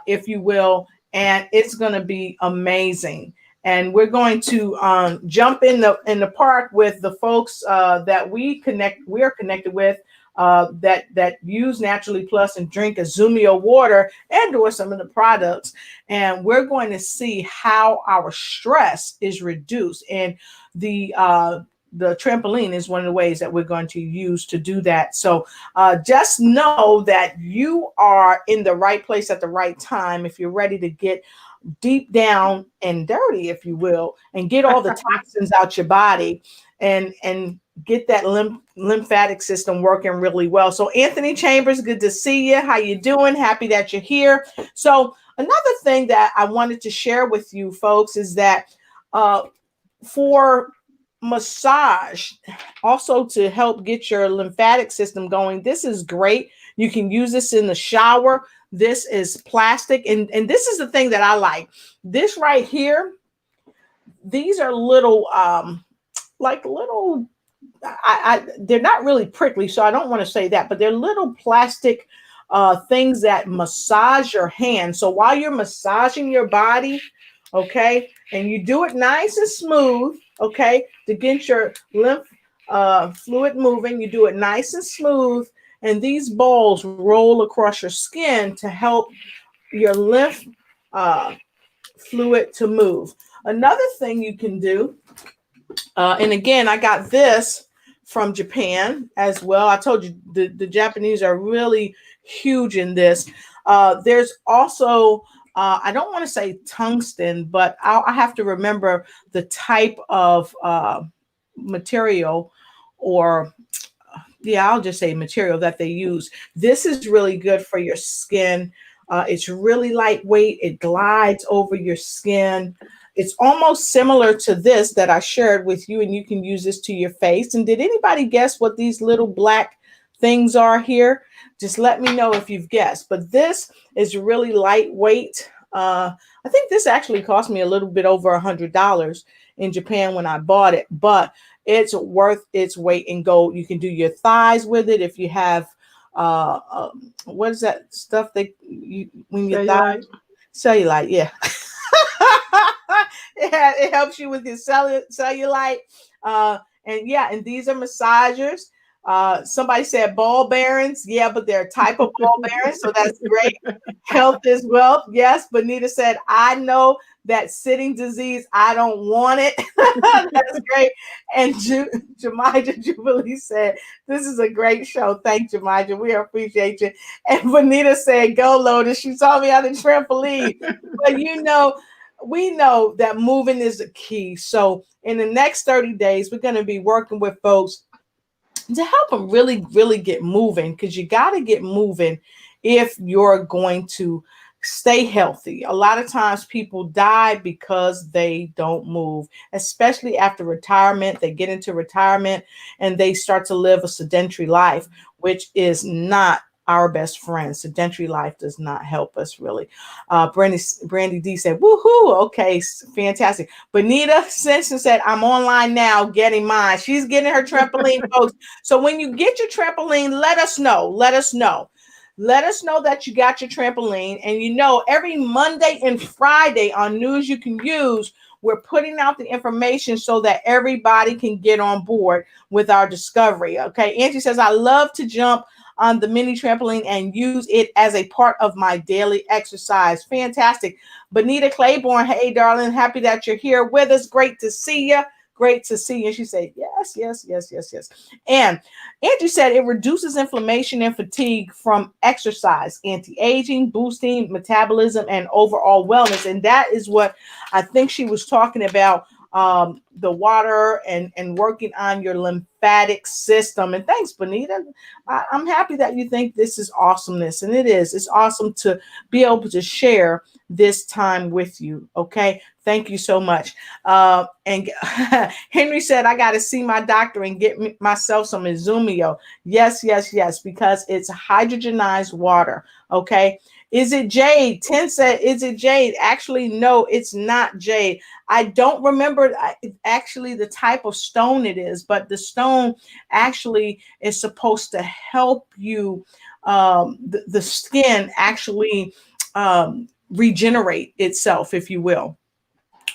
if you will. And it's going to be amazing. And we're going to jump in the park with the folks that we're connected with that use Naturally Plus and drink Azumio water and or some of the products. And we're going to see how our stress is reduced. And the trampoline is one of the ways that we're going to use to do that. So just know that you are in the right place at the right time if you're ready to get deep down and dirty, if you will, and get all the toxins out your body and get that lymphatic system working really well. So Anthony Chambers, good to see you. How you doing? Happy that you're here. So another thing that I wanted to share with you folks is that for massage, also to help get your lymphatic system going, this is great. You can use this in the shower. This is plastic, and this is the thing that I like. This right here, these are little they're not really prickly, so I don't want to say that, but they're little plastic things that massage your hands. So while you're massaging your body, okay, and you do it nice and smooth, okay, to get your lymph fluid moving, you do it nice and smooth, and these balls roll across your skin to help your lymph uh, fluid to move. Another thing you can do, and again, I got this from Japan as well. I told you the Japanese are really huge in this. There's also, I don't want to say tungsten, but I have to remember the type of material, or yeah, I'll just say material that they use. This is really good for your skin. It's really lightweight. It glides over your skin. It's almost similar to this that I shared with you, and you can use this to your face. And did anybody guess what these little black things are here? Just let me know if you've guessed. But this is really lightweight. I think this actually cost me a little bit over $100 in Japan when I bought it, but it's worth its weight in gold. You can do your thighs with it if you have what is that stuff that you when your thighs cellulite, yeah. It helps you with your cellulite. And yeah, and these are massagers. Somebody said ball bearings. Yeah, but they're a type of ball bearings, so that's great. Health is wealth. Yes, Bonita said, I know that sitting disease. I don't want it. That's great. And Jemija Jubilee said, this is a great show. Thank you, Jemija. We appreciate you. And Bonita said, go, Lotus. She saw me on the trampoline. But you know, we know that moving is the key. So in the next 30 days, we're going to be working with folks to help them really, really get moving, because you got to get moving if you're going to stay healthy. A lot of times people die because they don't move, especially after retirement. They get into retirement and they start to live a sedentary life, which is not our best friend. Sedentary life does not help us really. Brandy D said, woohoo. Okay, fantastic. Bonita Simpson said, I'm online now getting mine. She's getting her trampoline, folks. So when you get your trampoline, let us know. Let us know. Let us know that you got your trampoline. And you know, every Monday and Friday on News You Can Use, we're putting out the information so that everybody can get on board with our discovery. Okay. Angie says, I love to jump on the mini trampoline and use it as a part of my daily exercise. Fantastic. Bonita Claiborne, hey, darling, happy that you're here with us. Great to see you. Great to see you. She said, yes, yes, yes, yes, yes. And Andrew said it reduces inflammation and fatigue from exercise, anti-aging, boosting metabolism, and overall wellness. And that is what I think she was talking about, the water and working on your lymphatic system. And thanks, Bonita. I'm happy that you think this is awesomeness. And it is. It's awesome to be able to share this time with you. Okay. Thank you so much. And Henry said, I got to see my doctor and get myself some Izumio. Yes, yes, yes, because it's hydrogenized water. Okay. Is it jade? 10 said, is it jade? Actually, no, it's not jade. I don't remember actually the type of stone it is, but the stone actually is supposed to help you, the skin actually regenerate itself, if you will.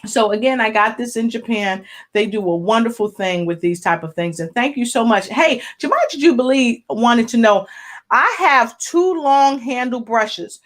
So again, I got this in Japan. They do a wonderful thing with these type of things. And thank you so much. Hey, Jemija Jubilee wanted to know, I have 2 long handle brushes.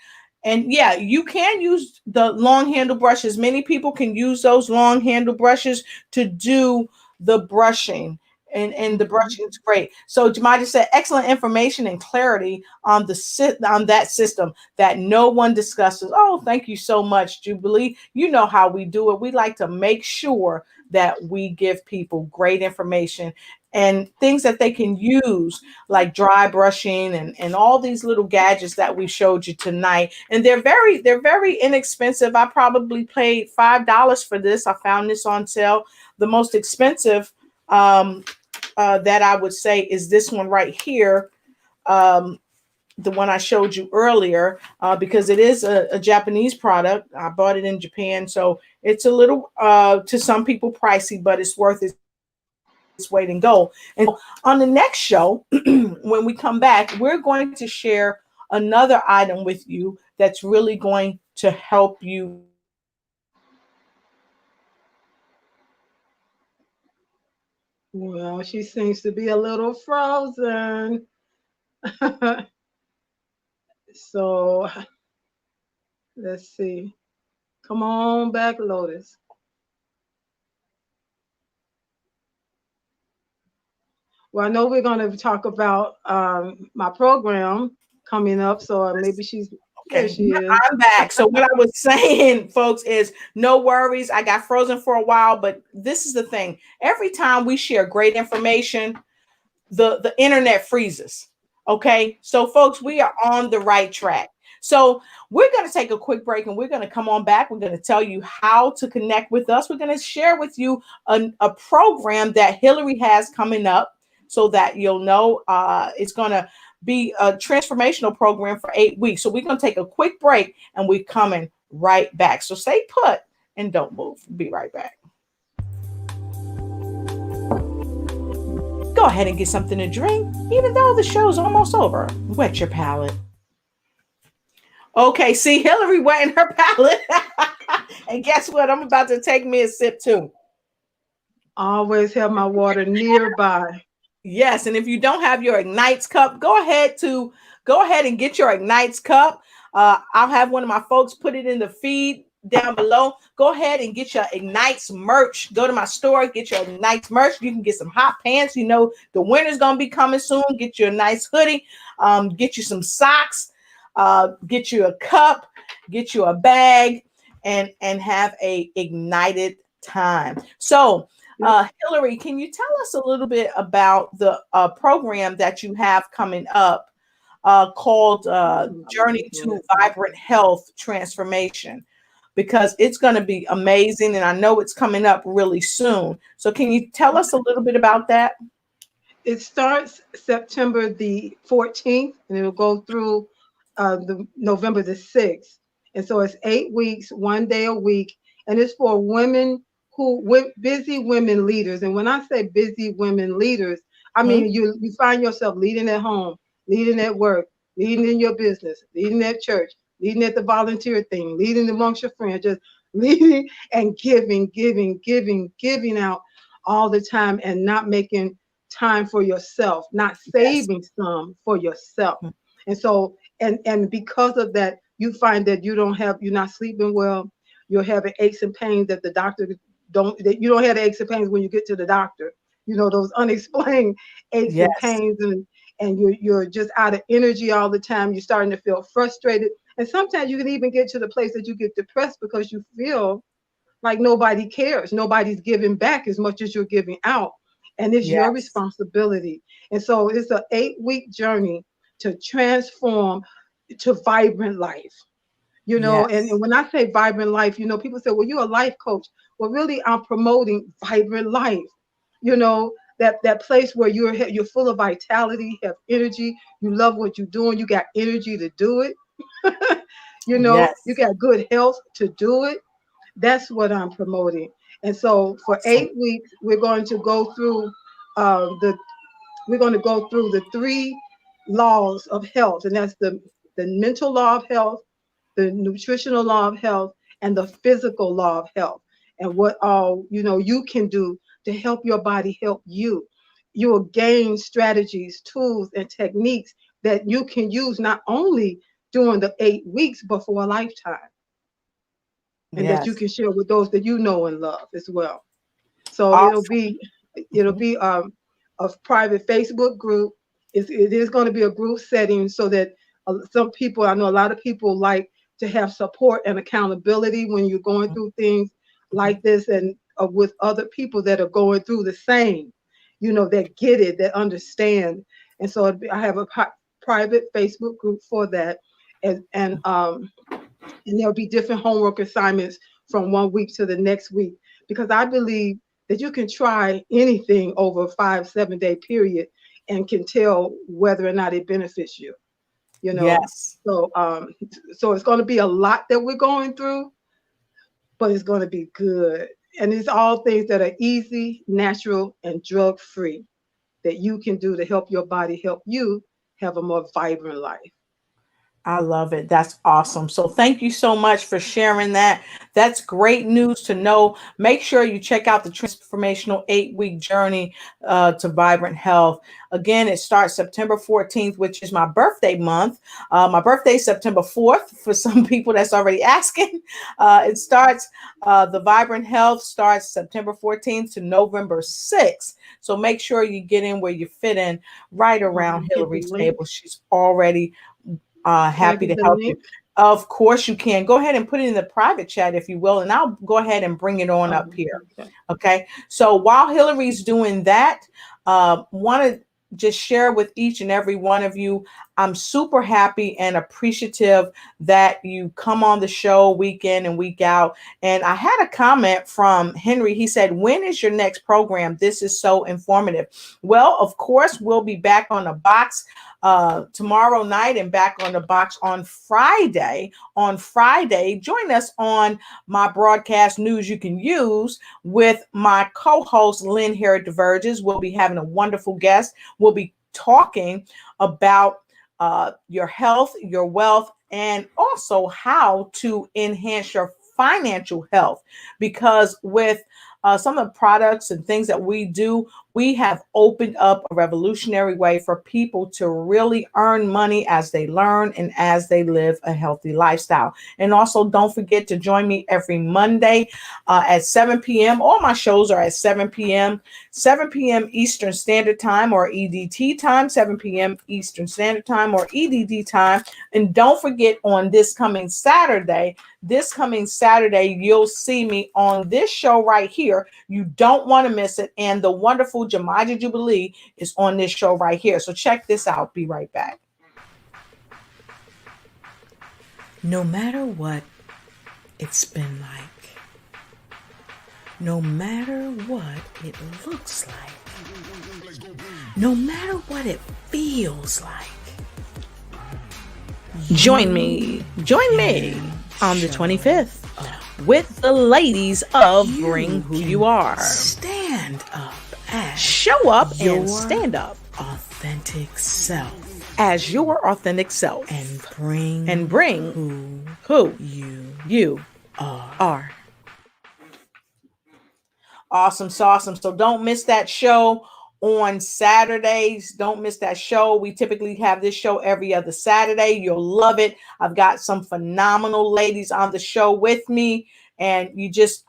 And yeah, you can use the long handle brushes. Many people can use those long handle brushes to do the brushing. And the brushing is great. So Jemija said, excellent information and clarity on that system that no one discusses. Oh, thank you so much, Jubilee. You know how we do it. We like to make sure that we give people great information and things that they can use, like dry brushing and all these little gadgets that we showed you tonight. And they're very inexpensive. I probably paid $5 for this. I found this on sale. The most expensive that I would say is this one right here, the one I showed you earlier, because it is a Japanese product. I bought it in Japan, so it's a little to some people pricey, but it's worth its weight in gold. And on the next show, when we come back, we're going to share another item with you that's really going to help you. Well, she seems to be a little frozen. So let's see. Come on back, Lotus. Well, I know we're going to talk about my program coming up. So maybe she's there. Okay, She is. I'm back. So what I was saying, folks, is no worries. I got frozen for a while, but this is the thing. Every time we share great information, the internet freezes. Okay, so folks, we are on the right track. So we're going to take a quick break and we're going to come on back. We're going to tell you how to connect with us. We're going to share with you a program that Hillary has coming up so that you'll know it's going to be a transformational program for 8 weeks. So we're going to take a quick break and we're coming right back. So stay put and don't move. Be right back. Go ahead and get something to drink, even though the show's almost over. Wet your palate. Okay, see, Hillary wetting her palate. And guess what? I'm about to take me a sip too. Always have my water nearby. Yes, and if you don't have your Ignites cup, go ahead and get your Ignites cup. I'll have one of my folks put it in the feed down below. Go ahead and get your Ignites merch. Go to my store, get your Ignites merch. You can get some hot pants. You know the winter's gonna be coming soon. Get you a nice hoodie. Get you some socks. Get you a cup. Get you a bag, and have a ignited time. So. Hillary, can you tell us a little bit about the program that you have coming up called Journey to Vibrant Health Transformation? Because it's going to be amazing, and I know it's coming up really soon. So can you tell us a little bit about that? It starts September the 14th, and it'll go through the November the 6th. And so it's 8 weeks, 1 day a week, and it's for women busy women leaders. And when I say busy women leaders, I mean you find yourself leading at home, leading at work, leading in your business, leading at church, leading at the volunteer thing, leading amongst your friends, just leading and giving out all the time and not making time for yourself, not saving some for yourself. And so, and because of that, you find that you're not sleeping well, you're having aches and pains that the doctor you don't have the aches and pains when you get to the doctor, those unexplained aches and pains, and you're just out of energy all the time. You're starting to feel frustrated. And sometimes you can even get to the place that you get depressed because you feel like nobody cares. Nobody's giving back as much as you're giving out. And it's your responsibility. And so it's an 8-week journey to transform to vibrant life. And when I say vibrant life, people say, well, you're a life coach. Well, really, I'm promoting vibrant life. That place where you're full of vitality, have energy, you love what you're doing, you got energy to do it. You got good health to do it. That's what I'm promoting. And so for 8 weeks, we're going to go through the 3 laws of health, and that's the mental law of health, the nutritional law of health, and the physical law of health, and what all you can do to help your body help you. You'll gain strategies, tools, and techniques that you can use not only during the 8 weeks, but for a lifetime, and that you can share with those that you know and love as well. So it'll be a private Facebook group. It is going to be a group setting so that some people, I know a lot of people like to have support and accountability when you're going through things like this, and with other people that are going through the same, that get it, that understand. And so I have a private Facebook group for that, and there'll be different homework assignments from 1 week to the next week, because I believe that you can try anything over a 5-7 day period and can tell whether or not it benefits you. So it's going to be a lot that we're going through, but it's going to be good. And it's all things that are easy, natural, and drug-free that you can do to help your body help you have a more vibrant life. I love it. That's awesome. So thank you so much for sharing that. That's great news to know. Make sure you check out the transformational 8-week journey to vibrant health. Again, it starts September 14th, which is my birthday month. My birthday is September 4th. For some people that's already asking, it starts, the vibrant health starts September 14th to November 6th. So make sure you get in where you fit in, right around Get the Hillary's link. table. She's already Can I happy get to the help you. link? Of course you can. Go ahead and put it in the private chat if you will, and I'll go ahead and bring it on up here. Okay. Okay. So while Hillary's doing that, want to just share with each and every one of you, I'm super happy and appreciative that you come on the show week in and week out. And I had a comment from Henry. He said, when is your next program? This is so informative. Well, of course, we'll be back on the box tomorrow night and back on the box on Friday. On Friday, join us on my broadcast News You Can Use with my co-host Lynn here at Diverges. We'll be having a wonderful guest. We'll be talking about your health, your wealth, and also how to enhance your financial health. Because with some of the products and things that we do, we have opened up a revolutionary way for people to really earn money as they learn and as they live a healthy lifestyle. And also, don't forget to join me every Monday at 7 p.m. All my shows are at 7 p.m. Eastern Standard Time or EDT time, 7 p.m. Eastern Standard Time or EDD time. And don't forget, on this coming Saturday, you'll see me on this show right here. You don't want to miss it. And the wonderful Jamaja Jubilee is on this show right here. So check this out. Be right back. No matter what it's been like, no matter what it looks like, no matter what it feels like, join me on the 25th with the ladies of Bring Who You Are. Stand up as show up and stand up authentic self as your authentic self and bring who you are. Awesome. So don't miss that show on Saturdays. Don't miss that show. We typically have this show every other Saturday. You'll love it. I've got some phenomenal ladies on the show with me, and you just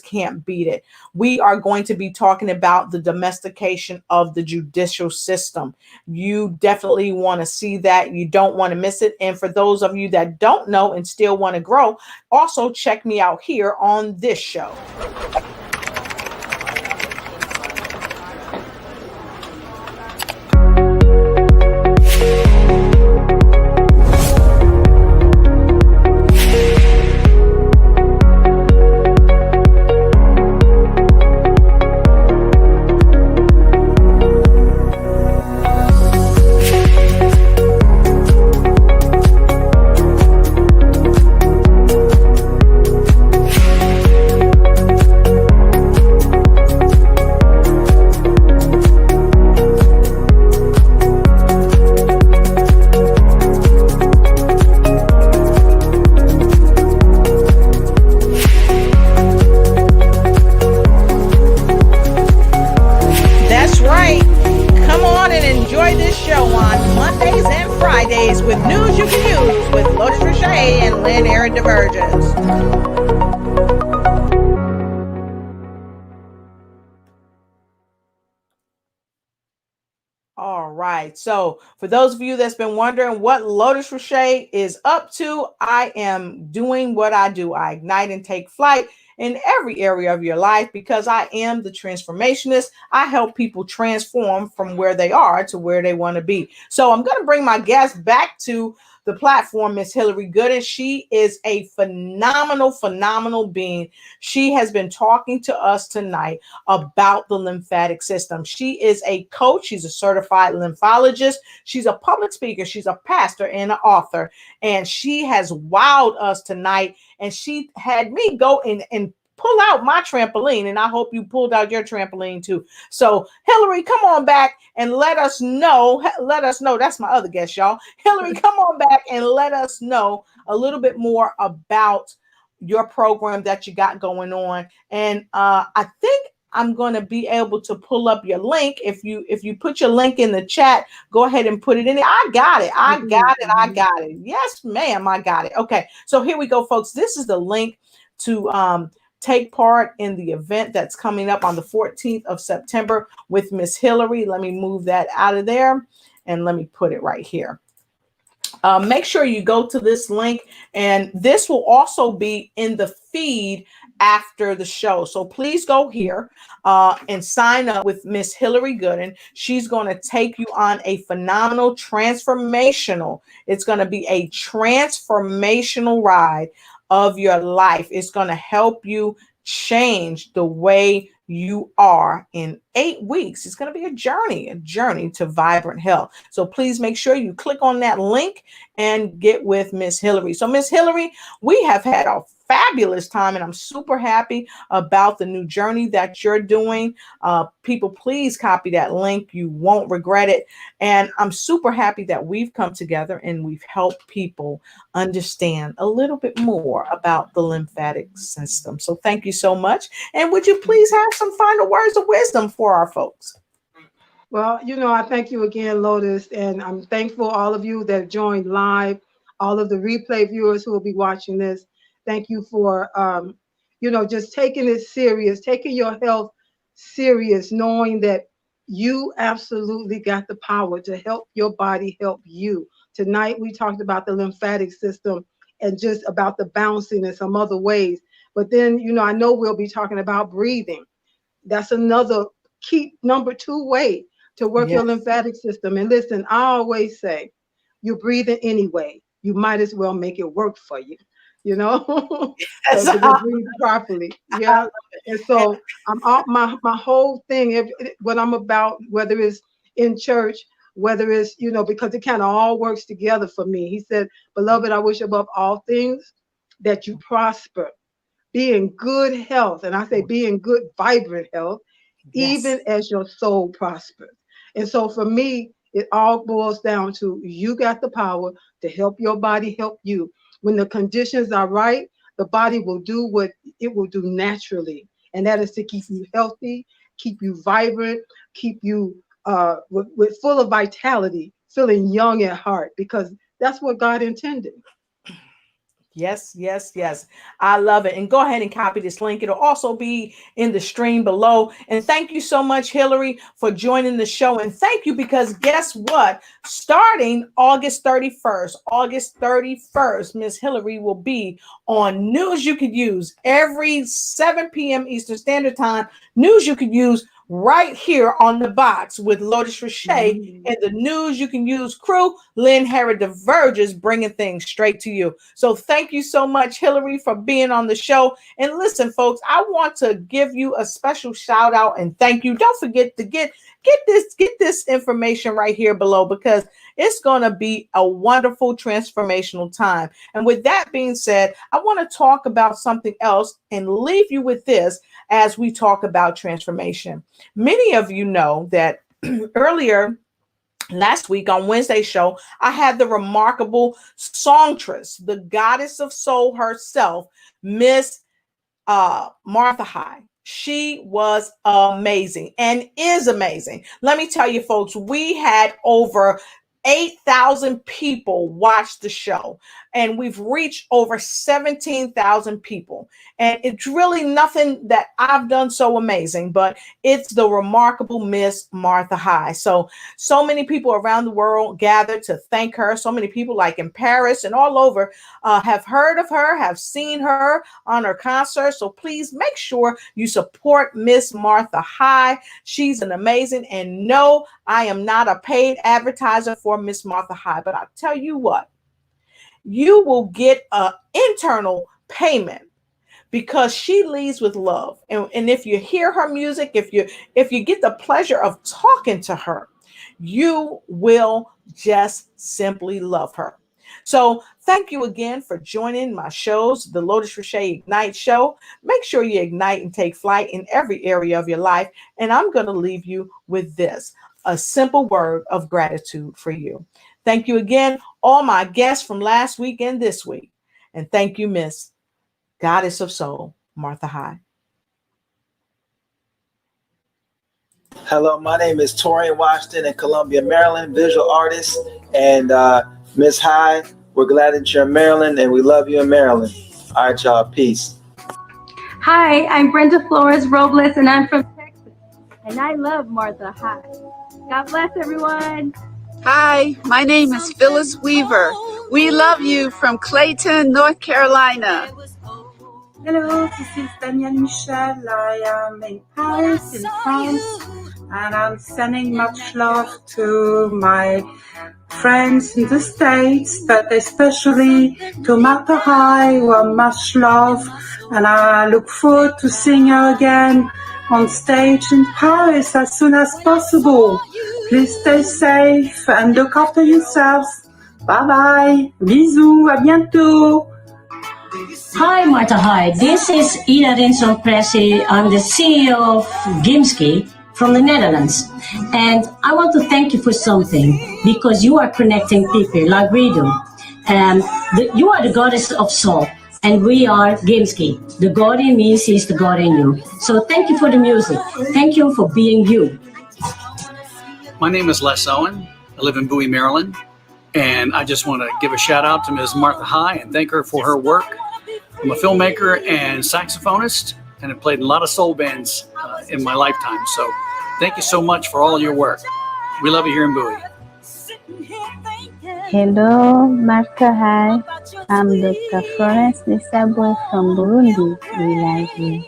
can't beat it. We are going to be talking about the domestication of the judicial system. You definitely want to see that. You don't want to miss it. And for those of you that don't know and still want to grow, also check me out here on this show. With News You Can Use with Lotus Richey and Lynn Aaron Divergence. All right. So for those of you that's been wondering what Lotus Richey is up to, I am doing what I do. I ignite and take flight in every area of your life because I am the transformationist. I help people transform from where they are to where they want to be. So I'm going to bring my guest back to the platform, Miss Hillary Gooden. She is a phenomenal being. She has been talking to us tonight about the lymphatic system. She is a coach. She's a certified lymphologist. She's a public speaker. She's a pastor and an author. And she has wowed us tonight. And she had me go and pull out my trampoline, and I hope you pulled out your trampoline too. So Hillary, come on back and let us know. Let us know. That's my other guest, y'all. Hillary, come on back and let us know a little bit more about your program that you got going on. And I think I'm going to be able to pull up your link. If you put your link in the chat, go ahead and put it in there. I got it. I got it. Yes, ma'am. I got it. Okay. So here we go, folks. This is the link to take part in the event that's coming up on the 14th of September with Miss Hillary. Let me move that out of there and let me put it right here. Make sure you go to this link, and this will also be in the feed after the show. So please go here and sign up with Miss Hillary Gooden. She's going to take you on a phenomenal transformational. It's going to be a transformational ride of your life. It's going to help you change the way you are in 8 weeks. It's going to be a journey to vibrant health. So please make sure you click on that link and get with Miss Hillary. So Miss Hillary, we have had a fabulous time, and I'm super happy about the new journey that you're doing. People, please copy that link. You won't regret it. And I'm super happy that we've come together and we've helped people understand a little bit more about the lymphatic system. So thank you so much. And would you please have some final words of wisdom for our folks? Well, I thank you again, Lotus, and I'm thankful all of you that joined live, all of the replay viewers who will be watching this. Thank you for, just taking it serious, taking your health serious, knowing that you absolutely got the power to help your body help you. Tonight, we talked about the lymphatic system and just about the bouncing and some other ways. But then, I know we'll be talking about breathing. That's another key number 2 way to work your lymphatic system. And listen, I always say, you're breathing anyway. You might as well make it work for you, so to breathe properly. Yeah. And so my whole thing, what I'm about, whether it's in church, whether it's, because it kind of all works together for me. He said, beloved, I wish above all things that you prosper, be in good health. And I say, be in good, vibrant health, even as your soul prospers. And so for me, it all boils down to you got the power to help your body help you. When the conditions are right, the body will do what it will do naturally. And that is to keep you healthy, keep you vibrant, keep you with full of vitality, feeling young at heart, because that's what God intended. Yes. I love it. And go ahead and copy this link. It'll also be in the stream below. And thank you so much, Hillary, for joining the show. And thank you, because guess what? Starting August 31st, Miss Hillary will be on News You Could Use every 7 p.m. Eastern Standard Time. News You Could Use right here on the box with Lotus Richey and the News You Can Use crew. Lynn Harris Diverges, bringing things straight to you. So thank you so much, Hillary, for being on the show. And listen, folks, I want to give you a special shout out and thank you. Don't forget to get this information right here below, because it's going to be a wonderful transformational time. And with that being said, I want to talk about something else and leave you with this as we talk about transformation. Many of you know that earlier last week on Wednesday's show, I had the remarkable songstress, the goddess of soul herself, Miss Martha High. She was amazing and is amazing. Let me tell you, folks, we had over 8,000 people watch the show, and we've reached over 17,000 people. And it's really nothing that I've done so amazing, but it's the remarkable Miss Martha High. So many people around the world gathered to thank her. So many people, like in Paris and all over, have heard of her, have seen her on her concert. So please make sure you support Miss Martha High. She's an amazing, and no, I am not a paid advertiser for Miss Martha High, but I'll tell you what, you will get an internal payment because she leads with love. And if you hear her music, if you get the pleasure of talking to her, you will just simply love her. So thank you again for joining my shows, the Lotus Richey Ignite Show. Make sure you ignite and take flight in every area of your life. And I'm going to leave you with this, a simple word of gratitude for you. Thank you again, all my guests from last week and this week. And thank you, Miss Goddess of Soul, Martha High. Hello, my name is Torian Washington in Columbia, Maryland, visual artist. And Miss High, we're glad that you're in Maryland and we love you in Maryland. All right, y'all. Peace. Hi, I'm Brenda Flores Robles and I'm from Texas. And I love Martha High. God bless everyone. Hi, my name is Phyllis Weaver. We love you from Clayton, North Carolina. Hello, this is Danielle Michel. I am in Paris, in France, and I'm sending much love to my friends in the States, but especially to Martha High, much love, and I look forward to seeing her again on stage in Paris as soon as possible. Please stay safe and look after yourselves. Bye bye. Bisous. À bientôt. Hi, Martha High. This is Ina Rinson Pressy. I'm the CEO of Gimski from the Netherlands. And I want to thank you for something, because you are connecting people like we do. You are the goddess of soul, and we are Gimski. The God in me sees the God in you. So thank you for the music. Thank you for being you. My name is Les Owen. I live in Bowie, Maryland. And I just want to give a shout out to Ms. Martha High and thank her for her work. I'm a filmmaker and saxophonist, and have played in a lot of soul bands in my lifetime. So thank you so much for all your work. We love you here in Bowie. Hello, Martha High. I'm Dr. Florence Nisabo from Burundi. We love you.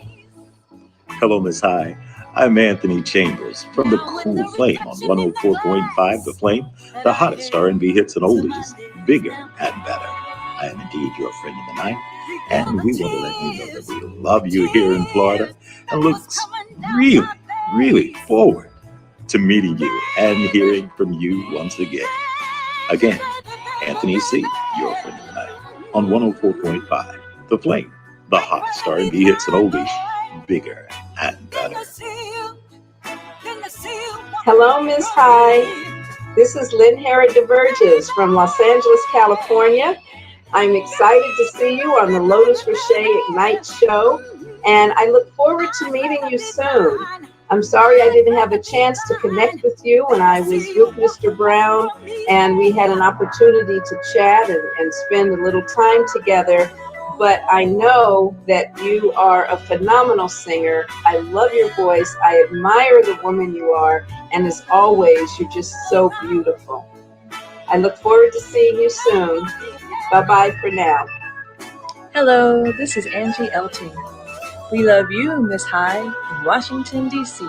Hello, Miss High. I'm Anthony Chambers from the Cool Flame on 104.5 The Flame, the hottest R&B hits and oldies, bigger and better. I am indeed your friend in the night, and we want to let you know that we love you here in Florida and look really, really forward to meeting you and hearing from you once again. Again, Anthony C., your friend in the night, on 104.5 The Flame, the hottest R&B hits and oldies, bigger and better. Hello, Miss High. This is Lynn Hera DeVerges from Los Angeles, California. I'm excited to see you on the Lotus Richey Ignite show, and I look forward to meeting you soon. I'm sorry I didn't have a chance to connect with you when I was with Mr. Brown, and we had an opportunity to chat and spend a little time together. But I know that you are a phenomenal singer. I love your voice. I admire the woman you are. And as always, you're just so beautiful. I look forward to seeing you soon. Bye-bye for now. Hello, this is Angie Elton. We love you, Miss High, in Washington, D.C.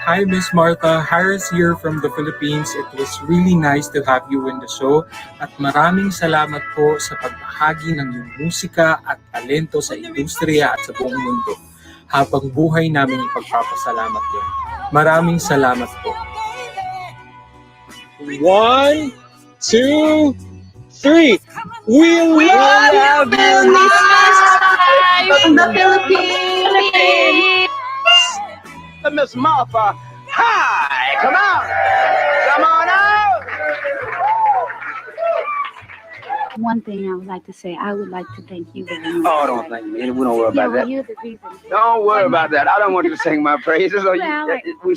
Hi, Miss Martha. Harris here from the Philippines. It was really nice to have you in the show. At maraming salamat po sa pagbahagi ng iyong musika at talento sa industriya at sa buong mundo. Habang buhay namin ipagpapasalamat yan. Maraming salamat po. 1, 2, 3. We love you, Miss High from the Philippines. Miss Martha High. Come on. Come on out. One thing I would like to say, I would like to thank you very much. Oh, don't thank me. We don't worry about that. You're the reason. Don't worry about that. I don't want you to sing my praises. Well, We